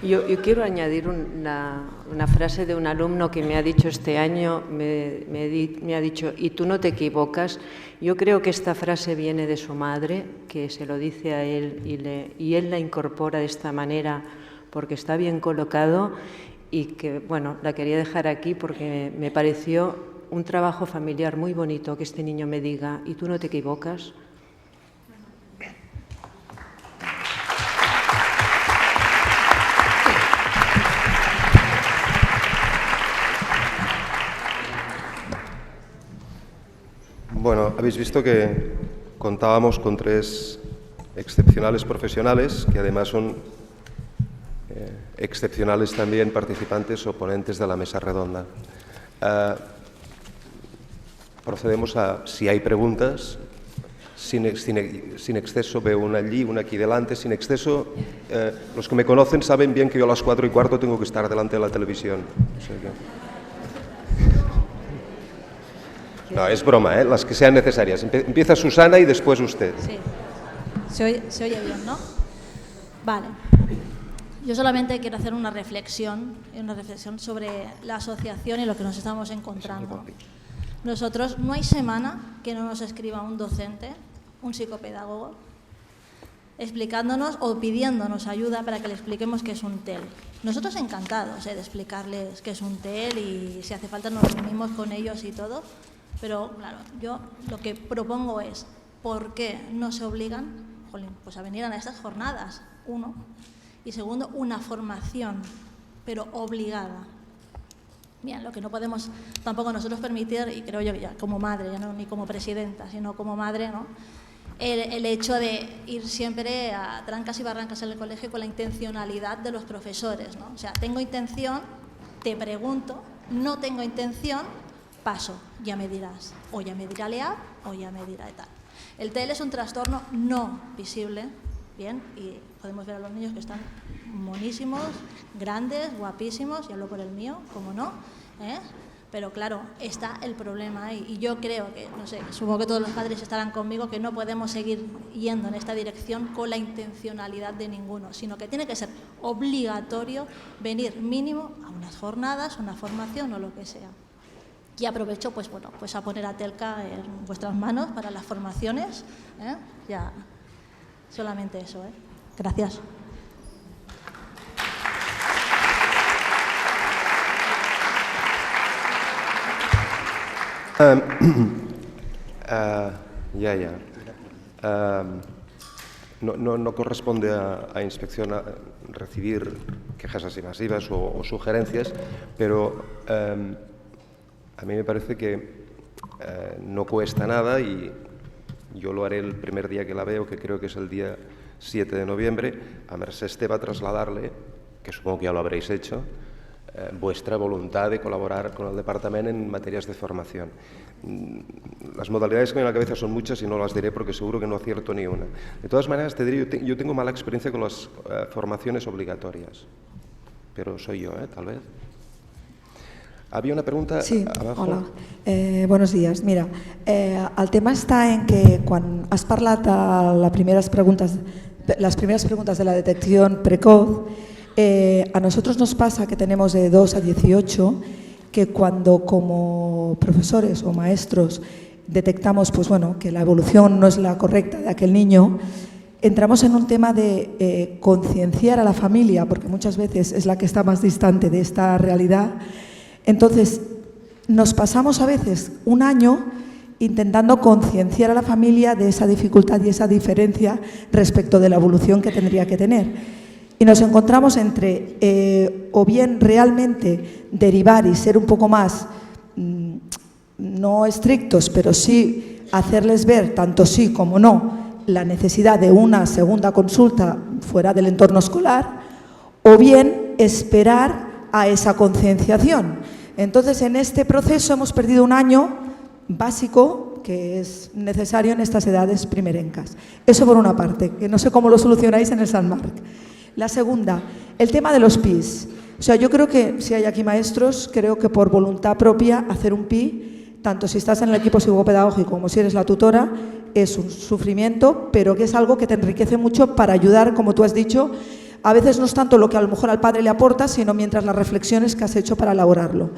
Yo quiero añadir una frase de un alumno que me ha dicho este año, me ha dicho, y tú no te equivocas. Yo creo que esta frase viene de su madre, que se lo dice a él y él la incorpora de esta manera porque está bien colocado, y que, bueno, la quería dejar aquí porque me pareció un trabajo familiar muy bonito que este niño me diga, y tú no te equivocas. Bueno, habéis visto que contábamos con 3 excepcionales profesionales, que además son excepcionales también participantes o ponentes de la mesa redonda. Procedemos a, si hay preguntas, sin exceso, veo una allí, una aquí delante, sin exceso. Los que me conocen saben bien que yo a las 4:15 tengo que estar delante de la televisión. O sea que... No, es broma, las que sean necesarias. Empieza Susana y después usted. Sí, se oye bien, ¿no? Vale. Yo solamente quiero hacer una reflexión sobre la asociación y lo que nos estamos encontrando. Nosotros, no hay semana que no nos escriba un docente, un psicopedagogo, explicándonos o pidiéndonos ayuda para que le expliquemos qué es un TEL. Nosotros encantados de explicarles qué es un TEL, y si hace falta nos reunimos con ellos y todo. Pero, claro, yo lo que propongo es, ¿por qué no se obligan pues a venir a estas jornadas? 1. Y segundo, una formación, pero obligada. Bien, lo que no podemos tampoco nosotros permitir, y creo yo ya como madre, ya no ni como presidenta, sino como madre, ¿no? El hecho de ir siempre a trancas y barrancas en el colegio con la intencionalidad de los profesores, ¿no? O sea, tengo intención, te pregunto, no tengo intención, paso, ya me dirás, o ya me dirá LEAP, o ya me dirá tal. El TEL es un trastorno no visible, bien, y podemos ver a los niños que están monísimos, grandes, guapísimos, y hablo por el mío, como no, pero claro, está el problema, y yo creo que, no sé, supongo que todos los padres estarán conmigo, que no podemos seguir yendo en esta dirección con la intencionalidad de ninguno, sino que tiene que ser obligatorio venir mínimo a unas jornadas, una formación o lo que sea. Y aprovecho pues a poner a Telka en vuestras manos para las formaciones. Ya, solamente eso. Gracias. No corresponde a inspección recibir quejas así masivas o sugerencias, pero a mí me parece que no cuesta nada, y yo lo haré el primer día que la veo, que creo que es el día 7 de noviembre, a Mercè Esteve a trasladarle, que supongo que ya lo habréis hecho, vuestra voluntad de colaborar con el departamento en materias de formación. Las modalidades que me vienen a la cabeza son muchas y no las diré porque seguro que no acierto ni una. De todas maneras, te diré, yo tengo mala experiencia con las formaciones obligatorias, pero soy yo, tal vez. Había una pregunta abajo. Hola. Buenos días. Mira, el tema està en que quan has parlat de les primeres preguntes de la detección precoz, a nosotros nos pasa que tenemos de 2 a 18 que cuando como profesores o maestros detectamos que la evolución no es la correcta de aquel niño, entramos en un tema de concienciar a la familia, porque muchas veces es la que está más distante de esta realidad. Entonces, nos pasamos a veces un año intentando concienciar a la familia de esa dificultad y esa diferencia respecto de la evolución que tendría que tener. Y nos encontramos entre o bien realmente derivar y ser un poco más, no estrictos, pero sí hacerles ver, tanto sí como no, la necesidad de una segunda consulta fuera del entorno escolar o bien esperar a esa concienciación. Entonces, en este proceso hemos perdido un año básico que es necesario en estas edades primerencas. Eso por una parte, que no sé cómo lo solucionáis en el Sant Marc. La segunda, el tema de los PIs. O sea, yo creo que si hay aquí maestros, creo que por voluntad propia hacer un PI, tanto si estás en el equipo psicopedagógico como si eres la tutora, es un sufrimiento, pero que es algo que te enriquece mucho para ayudar, como tú has dicho. A veces no es tanto lo que a lo mejor al padre le aporta, sino mientras las reflexiones que has hecho para elaborarlo.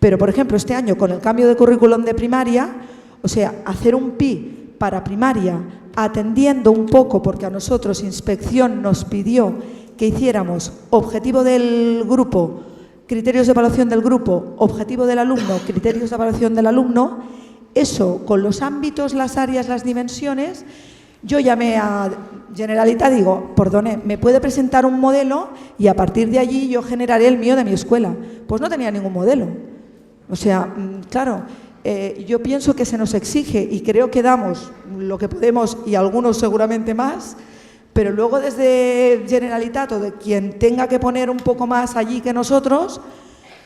Pero, por ejemplo, este año con el cambio de currículum de primaria, o sea, hacer un PI para primaria, atendiendo un poco, porque a nosotros Inspección nos pidió que hiciéramos objetivo del grupo, criterios de evaluación del grupo, objetivo del alumno, criterios de evaluación del alumno, eso con los ámbitos, las áreas, las dimensiones. Yo llamé a Generalitat, digo, perdone, ¿me puede presentar un modelo? Y a partir de allí yo generaré el mío de mi escuela. Pues no tenía ningún modelo. O sea, claro, yo pienso que se nos exige y creo que damos lo que podemos y algunos seguramente más, pero luego desde Generalitat o de quien tenga que poner un poco más allí que nosotros,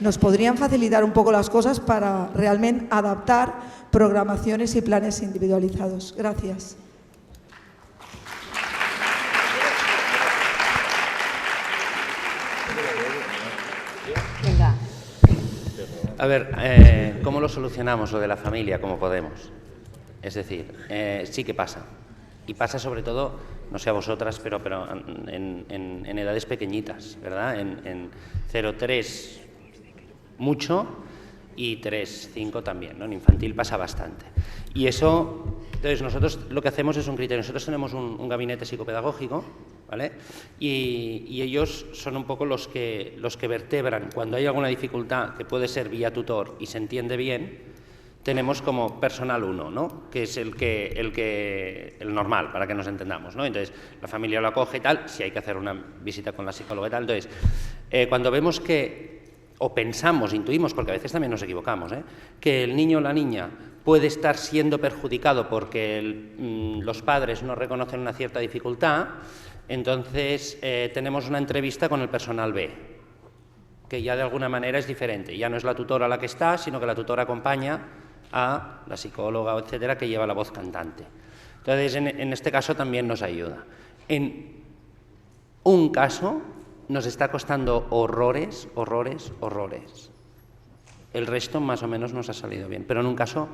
nos podrían facilitar un poco las cosas para realmente adaptar programaciones y planes individualizados. Gracias. Venga. A ver, ¿cómo lo solucionamos lo de la familia? Como podemos. Es decir, sí que pasa. Y pasa sobre todo, no sé a vosotras, pero en edades pequeñitas, ¿verdad? En 0-3 mucho y 3-5 también, ¿no? En infantil pasa bastante. Y eso, entonces nosotros lo que hacemos es un criterio. Nosotros tenemos un gabinete psicopedagógico, ¿vale? Y ellos son un poco los que vertebran. Cuando hay alguna dificultad que puede ser vía tutor y se entiende bien, tenemos como personal 1, ¿no? Que es el normal, para que nos entendamos, ¿no? Entonces, la familia lo acoge y tal, si hay que hacer una visita con la psicóloga y tal. Entonces, cuando vemos que, o pensamos, intuimos, porque a veces también nos equivocamos, que el niño o la niña puede estar siendo perjudicado porque los padres no reconocen una cierta dificultad, entonces tenemos una entrevista con el personal B, que ya de alguna manera es diferente. Ya no es la tutora la que está, sino que la tutora acompaña a la psicóloga, etcétera, que lleva la voz cantante. Entonces, en este caso también nos ayuda. En un caso nos está costando horrores. El resto más o menos nos ha salido bien, pero en un caso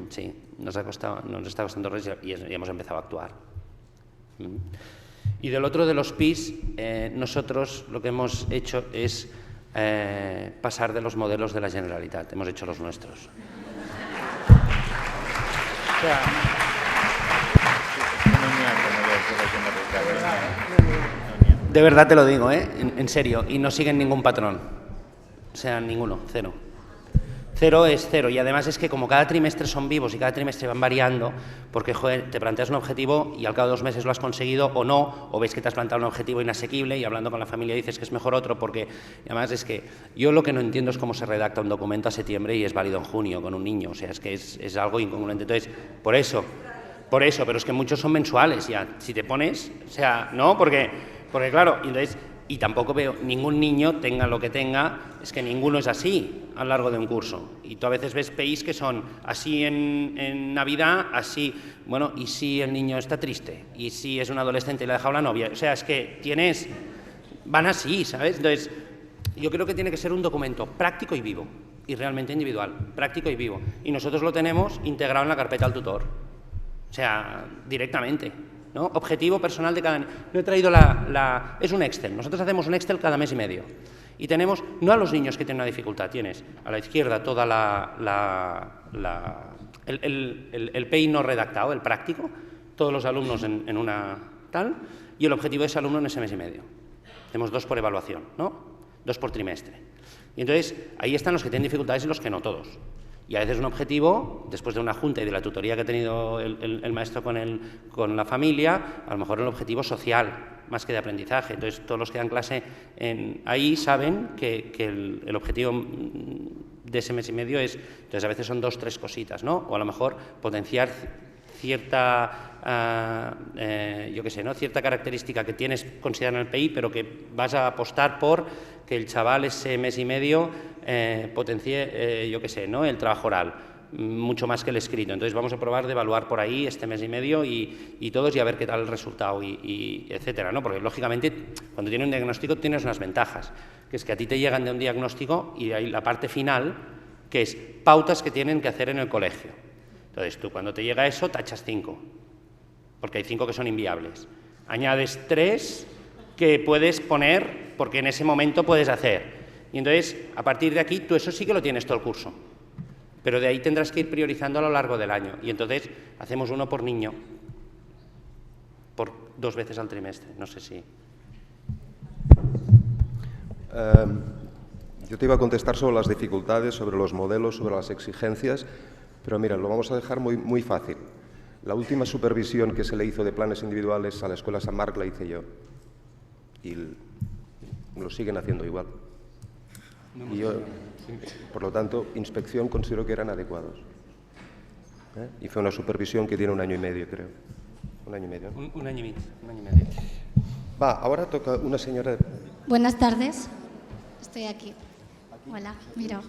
sí, nos está costando horrores y hemos empezado a actuar. Y del otro de los PIs, nosotros lo que hemos hecho es pasar de los modelos de la Generalitat, hemos hecho los nuestros. De verdad te lo digo, en serio, y no siguen ningún patrón, o sea, ninguno, cero. Cero es cero, y además es que como cada trimestre son vivos y cada trimestre van variando, porque joder, te planteas un objetivo y al cabo de 2 meses lo has conseguido o no, o ves que te has planteado un objetivo inasequible y hablando con la familia dices que es mejor otro, porque además es que yo lo que no entiendo es cómo se redacta un documento a septiembre y es válido en junio con un niño, o sea, es que es algo incongruente. Entonces, por eso, pero es que muchos son mensuales ya, si te pones, o sea, no, porque claro, entonces... Y tampoco veo ningún niño, tenga lo que tenga, es que ninguno es así a lo largo de un curso. Y tú a veces ves PIs que son así en Navidad, así, bueno, y si el niño está triste, y si es un adolescente y le ha dejado la novia, o sea, es que van así, ¿sabes? Entonces, yo creo que tiene que ser un documento práctico y vivo, y realmente individual, práctico y vivo. Y nosotros lo tenemos integrado en la carpeta al tutor, o sea, directamente. ¿No? Objetivo personal de cada niño. No he traído es un Excel. Nosotros hacemos un Excel cada mes y medio. Y tenemos, no a los niños que tienen una dificultad, tienes a la izquierda toda el PI no redactado, el práctico, todos los alumnos en una tal, y el objetivo de ese alumno en ese mes y medio. Tenemos 2 por evaluación, ¿no? 2 por trimestre. Y entonces, ahí están los que tienen dificultades y los que no todos. Y a veces un objetivo, después de una junta y de la tutoría que ha tenido el maestro con la familia, a lo mejor el objetivo social, más que de aprendizaje. Entonces, todos los que dan clase ahí saben que el objetivo de ese mes y medio es, entonces a veces son 2 o 3 cositas, ¿no? O a lo mejor potenciar cierta, yo qué sé, ¿no?, cierta característica que tienes considerada en el PI, pero que vas a apostar por que el chaval ese mes y medio potencie, yo qué sé, ¿no?, el trabajo oral, mucho más que el escrito. Entonces vamos a probar de evaluar por ahí este mes y medio y todos, y a ver qué tal el resultado, y etcétera, ¿no? Porque lógicamente cuando tienes un diagnóstico tienes unas ventajas, que es que a ti te llegan de un diagnóstico y hay la parte final, que es pautas que tienen que hacer en el colegio. Entonces tú cuando te llega eso tachas 5, porque hay 5 que son inviables. Añades 3 que puedes poner porque en ese momento puedes hacer. Y entonces, a partir de aquí, tú eso sí que lo tienes todo el curso. Pero de ahí tendrás que ir priorizando a lo largo del año. Y entonces hacemos uno por niño, por 2 veces al trimestre. No sé si... Yo te iba a contestar sobre las dificultades, sobre los modelos, sobre las exigencias, pero mira, lo vamos a dejar muy fácil. La última supervisión que se le hizo de planes individuales a la Escuela San Marc la hice yo. Y lo siguen haciendo igual. Y yo, por lo tanto, inspección considero que eran adecuados. Y fue una supervisión que tiene 1 año y medio, creo. 1 año y medio. Un año y medio. Va, ahora toca una señora... Buenas tardes. Estoy aquí. Hola, miro.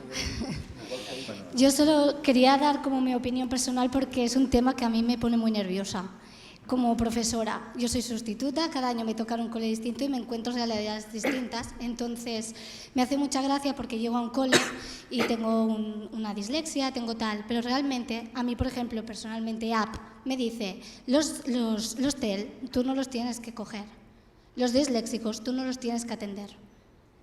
Yo solo quería dar como mi opinión personal porque es un tema que a mí me pone muy nerviosa. Como profesora, yo soy sustituta, cada año me toca un cole distinto y me encuentro realidades distintas. Entonces, me hace mucha gracia porque llego a un cole y tengo una dislexia, tengo tal, pero realmente, a mí, por ejemplo, personalmente, AP me dice, los TEL, tú no los tienes que coger. Los disléxicos, tú no los tienes que atender.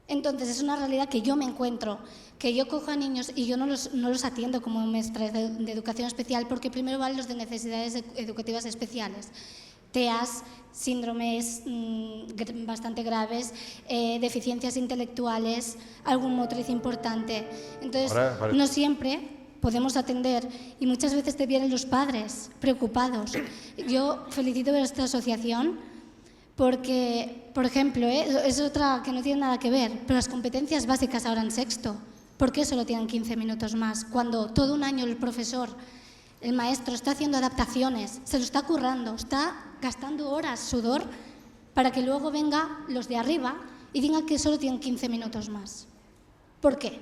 Entonces, es una realidad que yo me encuentro, que yo cojo a niños y yo no los atiendo como maestra de educación especial, porque primero van los de necesidades educativas especiales. TEAs, síndromes bastante graves, deficiencias intelectuales, algún motriz importante. Entonces, no siempre podemos atender y muchas veces te vienen los padres preocupados. Yo felicito a esta asociación porque, por ejemplo, es otra que no tiene nada que ver, pero las competencias básicas ahora en sexto, ¿por qué solo tienen 15 minutos más? Cuando todo un año el profesor, el maestro, está haciendo adaptaciones, se lo está currando, está gastando horas, sudor, para que luego venga los de arriba y digan que solo tienen 15 minutos más. ¿Por qué?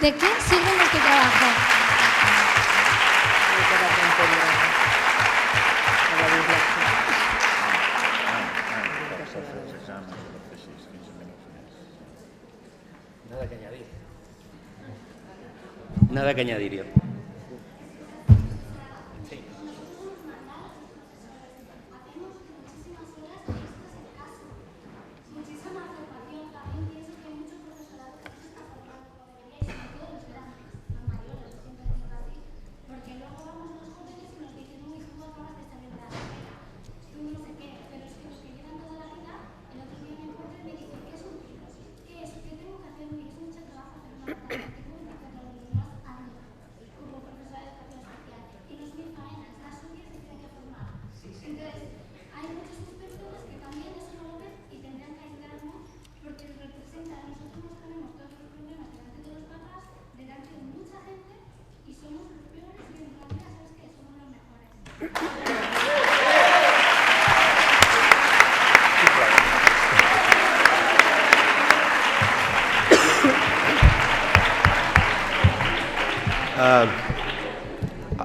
¿De qué sirve nuestro trabajo? Nada que añadir. Nada que añadir yo.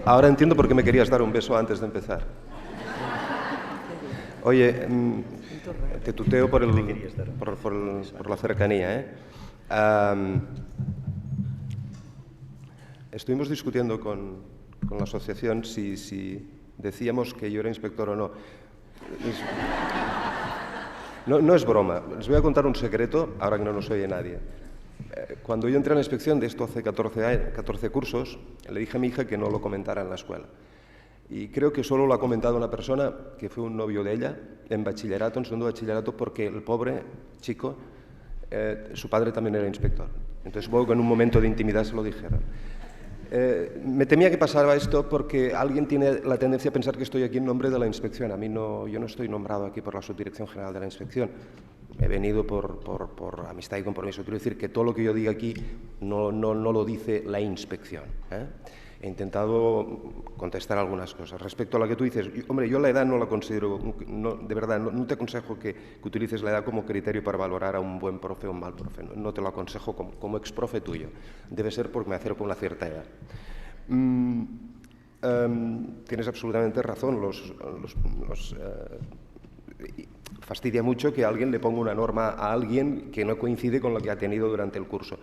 Ahora entiendo por qué me querías dar un beso antes de empezar. Oye, te tuteo por la cercanía, estuvimos discutiendo con la asociación si decíamos que yo era inspector o no. No es broma. Les voy a contar un secreto, ahora que no nos oye nadie. Cuando yo entré a la inspección, de esto hace 14 cursos, le dije a mi hija que no lo comentara en la escuela. Y creo que solo lo ha comentado una persona, que fue un novio de ella, en bachillerato, en segundo bachillerato, porque el pobre chico, su padre también era inspector. Entonces, supongo que en un momento de intimidad se lo dijeron. Me temía que pasara esto porque alguien tiene la tendencia a pensar que estoy aquí en nombre de la inspección. Yo no estoy nombrado aquí por la Subdirección General de la Inspección. He venido por amistad y compromiso. Quiero decir que todo lo que yo diga aquí no lo dice la inspección. he intentado contestar algunas cosas. Respecto a lo que tú dices, hombre, yo la edad no la considero, de verdad, no te aconsejo que utilices la edad como criterio para valorar a un buen profe o un mal profe. No te lo aconsejo como exprofe tuyo. Debe ser porque me acerco a una cierta edad. Tienes absolutamente razón. Fastidia mucho que alguien le ponga una norma a alguien que no coincide con lo que ha tenido durante el curso.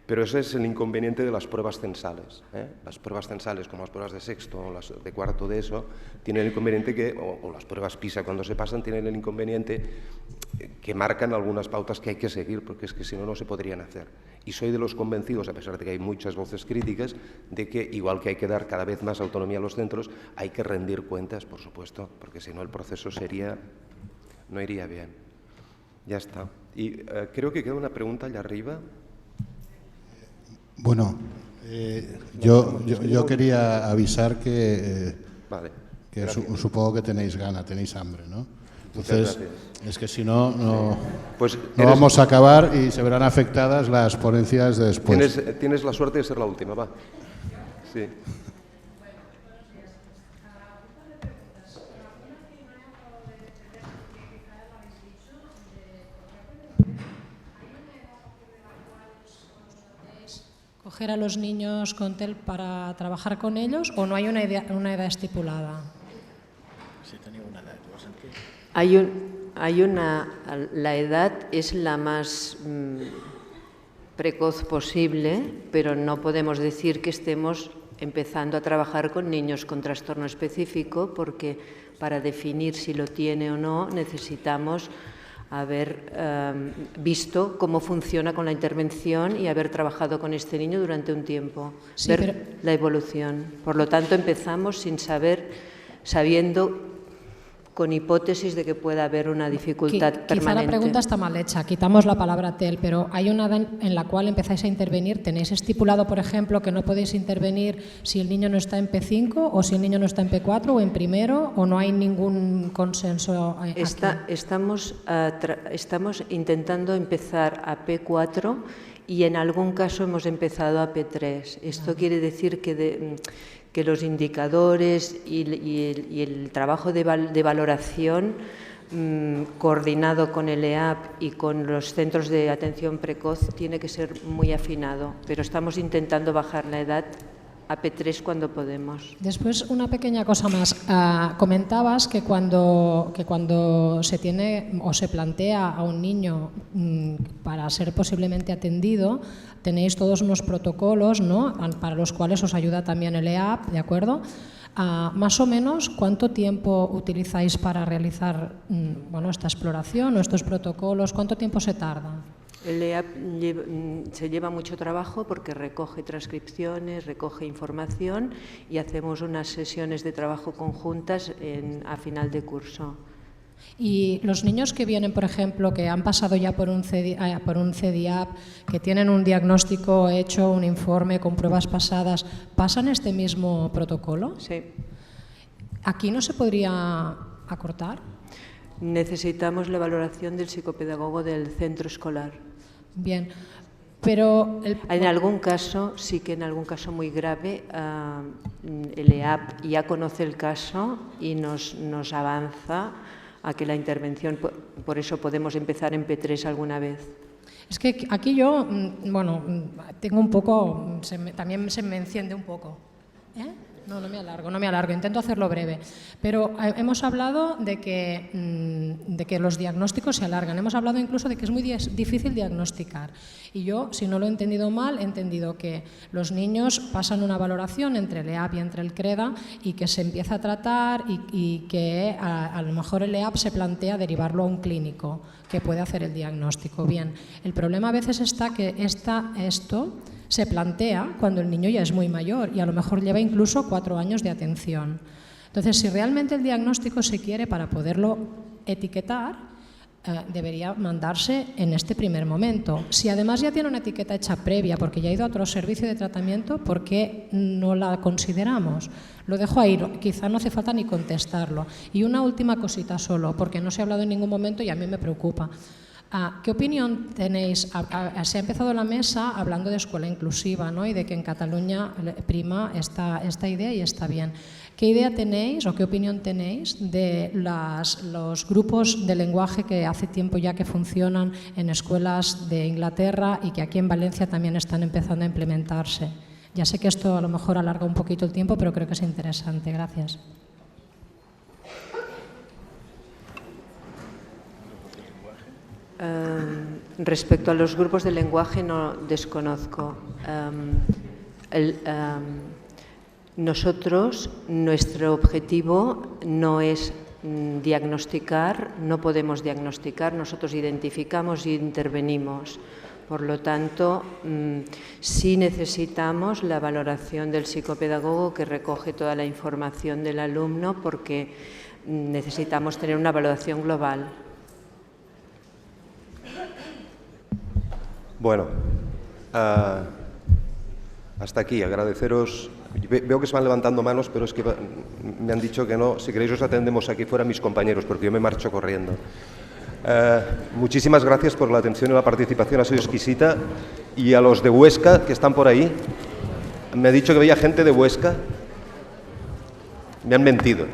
Pero ese es el inconveniente de las pruebas censales. Las pruebas censales, como las pruebas de sexto o las de cuarto de eso, tienen el inconveniente que, o las pruebas PISA cuando se pasan, tienen el inconveniente que marcan algunas pautas que hay que seguir, porque es que si no, no se podrían hacer. Y soy de los convencidos, a pesar de que hay muchas voces críticas, de que igual que hay que dar cada vez más autonomía a los centros, hay que rendir cuentas, por supuesto, porque si no el proceso no iría bien. Ya está. Y creo que queda una pregunta allá arriba. Bueno, yo quería avisar que supongo que tenéis tenéis hambre, ¿no? Entonces, es que si no, no vamos a acabar y se verán afectadas las ponencias de después. Tienes la suerte de ser la última, va. Sí. ¿Coger a los niños con TEL para trabajar con ellos o no hay una edad estipulada? Sí, tenía una edad. La edad es la más precoz posible, pero no podemos decir que estemos empezando a trabajar con niños con trastorno específico, porque para definir si lo tiene o no necesitamos haber visto cómo funciona con la intervención y haber trabajado con este niño durante un tiempo, sí, ver la evolución. Por lo tanto, empezamos sin sabiendo con hipótesis de que pueda haber una dificultad permanente. Quizá la pregunta está mal hecha, quitamos la palabra TEL, pero hay una edad en la cual empezáis a intervenir. ¿Tenéis estipulado, por ejemplo, que no podéis intervenir si el niño no está en P5 o si el niño no está en P4 o en primero, o no hay ningún consenso aquí? Estamos intentando empezar a P4 y en algún caso hemos empezado a P3. Esto quiere decir que los indicadores y el trabajo de valoración coordinado con el EAP y con los centros de atención precoz tiene que ser muy afinado, pero estamos intentando bajar la edad a P3 cuando podemos. Después, una pequeña cosa más. Comentabas que cuando se tiene o se plantea a un niño para ser posiblemente atendido, tenéis todos unos protocolos, ¿no?, para los cuales os ayuda también el EAP, ¿de acuerdo? Más o menos, ¿cuánto tiempo utilizáis para realizar esta exploración o estos protocolos? ¿Cuánto tiempo se tarda? El EAP se lleva mucho trabajo porque recoge transcripciones, recoge información y hacemos unas sesiones de trabajo conjuntas a final de curso. Y los niños que vienen, por ejemplo, que han pasado ya por un CEDIAP, que tienen un diagnóstico hecho, un informe con pruebas pasadas, ¿pasan este mismo protocolo? Sí. ¿Aquí no se podría acortar? Necesitamos la valoración del psicopedagogo del centro escolar. Bien, pero... En algún caso, sí que en algún caso muy grave, el EAP ya conoce el caso y nos avanza a que la intervención, por eso podemos empezar en P3 alguna vez. Es que aquí yo, tengo un poco, también se me enciende un poco. No me alargo, intento hacerlo breve. Pero hemos hablado de que los diagnósticos se alargan, hemos hablado incluso de que es muy difícil diagnosticar. Y yo, si no lo he entendido mal, he entendido que los niños pasan una valoración entre el EAP y entre el CREDA y que se empieza a tratar y que a lo mejor el EAP se plantea derivarlo a un clínico que puede hacer el diagnóstico. Bien, el problema a veces está que esto se plantea cuando el niño ya es muy mayor y a lo mejor lleva incluso 4 años de atención. Entonces, si realmente el diagnóstico se quiere para poderlo etiquetar, debería mandarse en este primer momento. Si además ya tiene una etiqueta hecha previa porque ya ha ido a otro servicio de tratamiento, ¿por qué no la consideramos? Lo dejo ahí, quizá no hace falta ni contestarlo. Y una última cosita solo, porque no se ha hablado en ningún momento y a mí me preocupa. ¿Qué opinión tenéis? Se ha empezado la mesa hablando de escuela inclusiva, ¿no? Y de que en Cataluña prima esta idea y está bien. ¿Qué idea tenéis o qué opinión tenéis de los grupos de lenguaje que hace tiempo ya que funcionan en escuelas de Inglaterra y que aquí en Valencia también están empezando a implementarse? Ya sé que esto a lo mejor alarga un poquito el tiempo, pero creo que es interesante. Gracias. Respecto a los grupos de lenguaje no desconozco. Nosotros, nuestro objetivo no es diagnosticar, no podemos diagnosticar, nosotros identificamos y intervenimos. Por lo tanto, sí necesitamos la valoración del psicopedagogo que recoge toda la información del alumno porque necesitamos tener una valoración global. Bueno, hasta aquí. Agradeceros. Veo que se van levantando manos, pero es que me han dicho que no. Si queréis os atendemos aquí fuera mis compañeros, porque yo me marcho corriendo. Muchísimas gracias por la atención y la participación, ha sido exquisita. Y a los de Huesca, que están por ahí, me ha dicho que veía gente de Huesca. Me han mentido.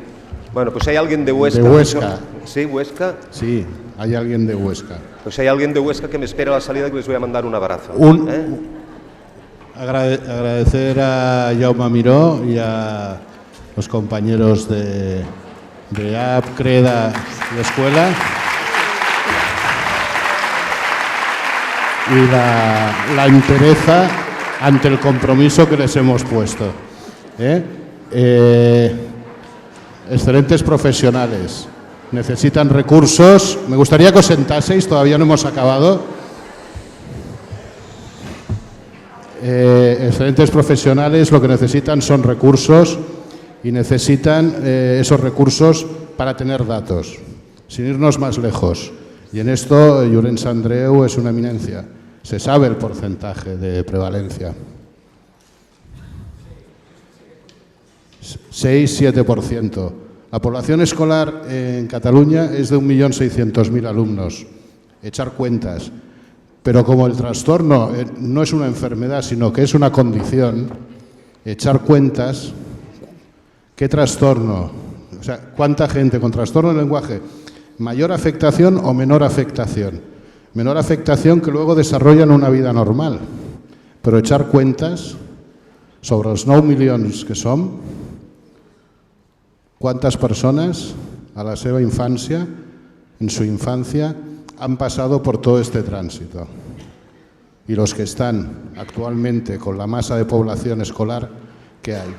Bueno, pues hay alguien de Huesca. ¿De Huesca? Sí, Huesca. Sí, hay alguien de Huesca. Pues hay alguien de Huesca que me espera a la salida y que les voy a mandar un abrazo. Agradecer a Jaume Miró y a los compañeros de AP, CREDA y Escuela. Y la entereza ante el compromiso que les hemos puesto. Excelentes profesionales. Necesitan recursos. Me gustaría que os sentaseis, todavía no hemos acabado. Excelentes profesionales, lo que necesitan son recursos y necesitan esos recursos para tener datos, sin irnos más lejos. Y en esto Llorenç Andreu es una eminencia. Se sabe el porcentaje de prevalencia. 6-7%. La población escolar en Cataluña es de 1.600.000 alumnos. Echar cuentas. Pero como el trastorno no es una enfermedad, sino que es una condición, echar cuentas, ¿qué trastorno? O sea, ¿cuánta gente con trastorno del lenguaje? ¿Mayor afectación o menor afectación? Menor afectación que luego desarrollan una vida normal. Pero echar cuentas sobre los 9 milions que som, ¿cuántas personas a la seva infància, en su infancia, han pasado por todo este tránsito? Y los que están actualmente con la masa de población escolar que hay.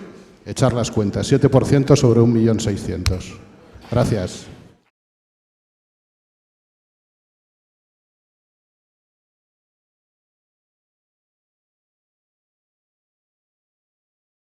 Echar las cuentas, 7% sobre 1.600.000. Gracias.